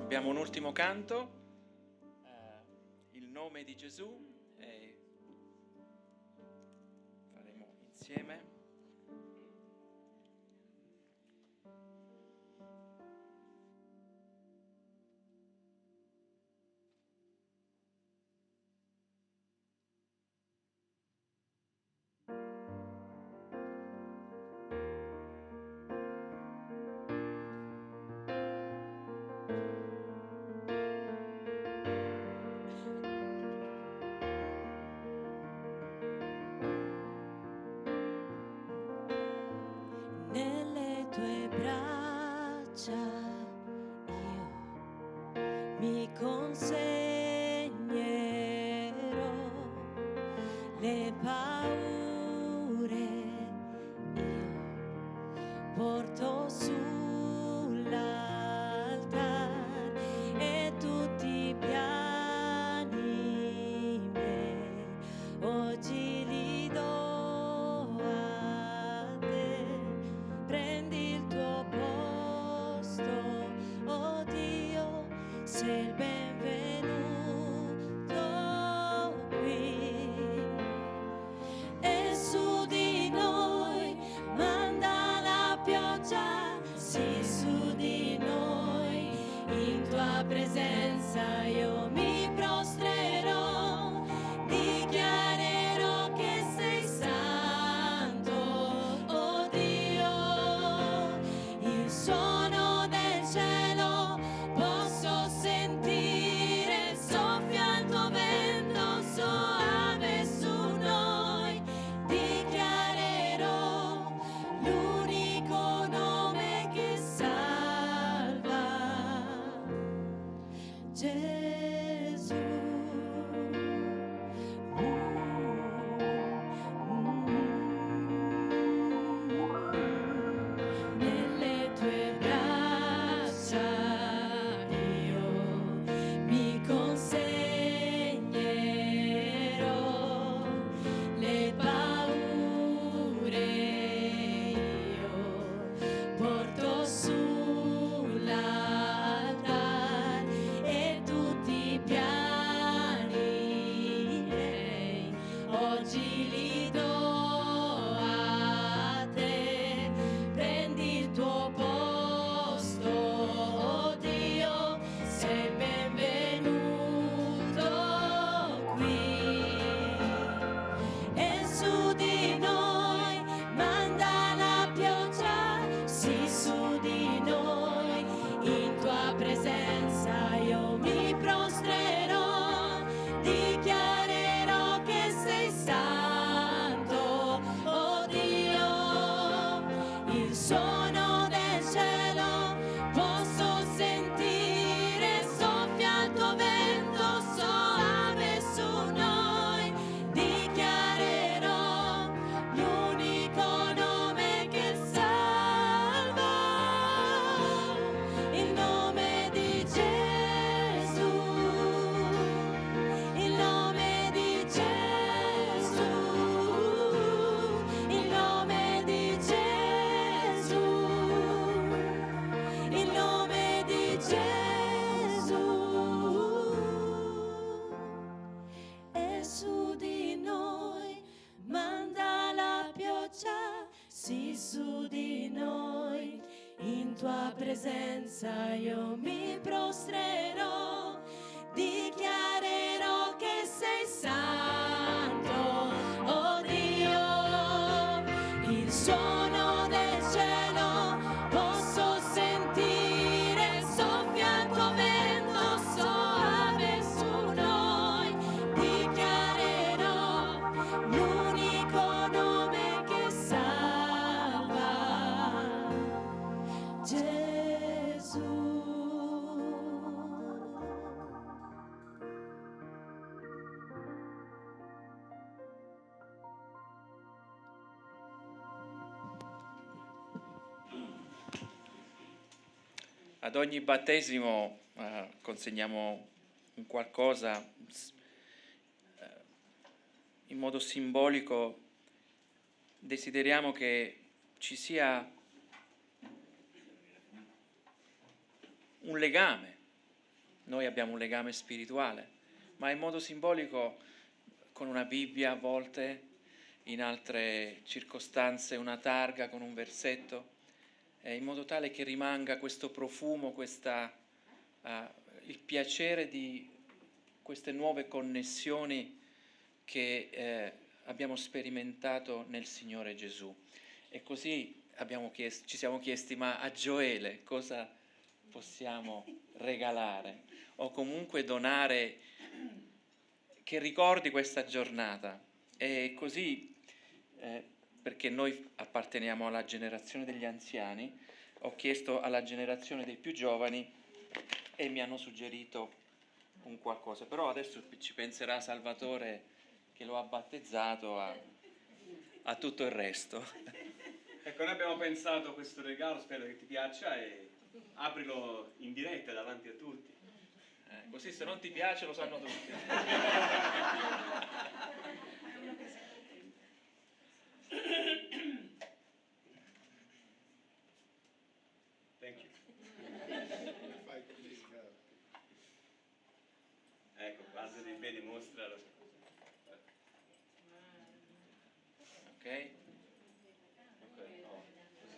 Abbiamo un ultimo canto, il nome di Gesù, e faremo insieme. Nelle tue braccia io mi consegnerò, le paure io porto sull'altar e tutti i piani miei oggi li do a te. Prendi il tuo posto, oh Dio, sei il benvenuto qui. E su di noi manda la pioggia, sì, su di noi, in tua presenza io mi prostrerò, dichiarerò che sei santo, oh Dio. Il suono del cielo posso sentire, soffia il tuo vento soave su noi, dichiarerò l'unico nome che salva, Gesù. Nelle tue braccia io mi consegnerò, le paure io porto sull'altar e tutti i piani miei oggi li do a te. Prendi il tuo posto, oh Dio, sei benvenuto qui. E su di noi manda la pioggia, sì, su di noi, in tua presenza io mi prostrerò, dichiarerò che sei santo, oh Dio. Il suono del cielo posso sentire, soffia il tuo vento soave su noi, dichiarerò l'unico nome che salva, il nome di Gesù, il nome di Gesù, il nome di Gesù, il nome di Gesù. E su di noi manda la pioggia, sì, su di noi, in tua presenza io mi prostrerò, dichiarerò che sei santo, oh Dio. Il suono del cielo posso sentire, soffia il tuo vento soave su noi, dichiarerò l'unico nome che salva, Gesù. Ad ogni battesimo consegniamo un qualcosa in modo simbolico. Desideriamo che ci sia un legame noi abbiamo un legame spirituale, ma in modo simbolico con una Bibbia a volte, in altre circostanze una targa con un versetto, in modo tale che rimanga questo profumo, il piacere di queste nuove connessioni che abbiamo sperimentato nel Signore Gesù. E così ci siamo chiesti, ma a Gioele cosa possiamo regalare o comunque donare che ricordi questa giornata? E così, perché noi apparteniamo alla generazione degli anziani, ho chiesto alla generazione dei più giovani e mi hanno suggerito un qualcosa, però adesso ci penserà Salvatore che lo ha battezzato a tutto il resto. Ecco, noi abbiamo pensato a questo regalo, spero che ti piaccia, e aprilo in diretta davanti a tutti. Così se non ti piace lo sanno tutti. Thank you. Ecco, alza dei piedi, mostralo. Ok?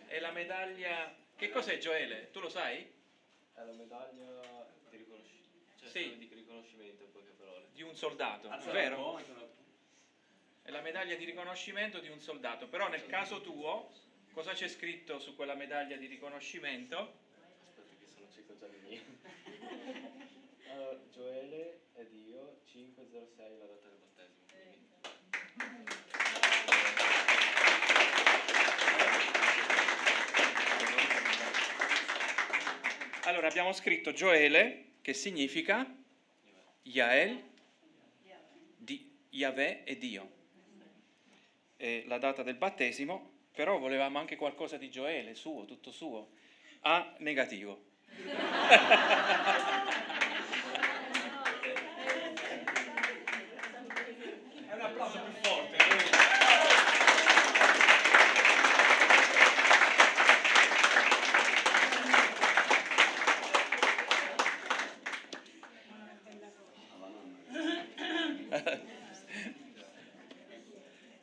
E la medaglia, che cos'è Gioele? Tu lo sai? È la medaglia di riconoscimento, cioè Sì. di riconoscimento in poche parole. Di un soldato, Alza vero? un po'. È la medaglia di riconoscimento di un soldato, però nel caso tuo, cosa c'è scritto su quella medaglia di riconoscimento? Aspetta che sono cito già le mie. Allora, Gioele ed io, 506 la data del battesimo. Quindi. Allora abbiamo scritto Gioele, che significa Yael, Yahweh e Dio. E la data del battesimo, però volevamo anche qualcosa di Gioele, suo, tutto suo. A negativo. È un applauso più forte.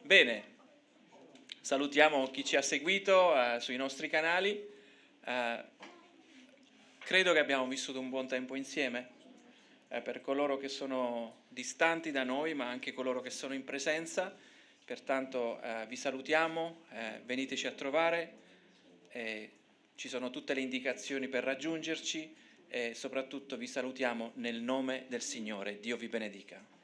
Bene, salutiamo chi ci ha seguito sui nostri canali. Credo che abbiamo vissuto un buon tempo insieme. Per coloro che sono distanti da noi, ma anche coloro che sono in presenza. Pertanto vi salutiamo, veniteci a trovare, ci sono tutte le indicazioni per raggiungerci e soprattutto vi salutiamo nel nome del Signore. Dio vi benedica.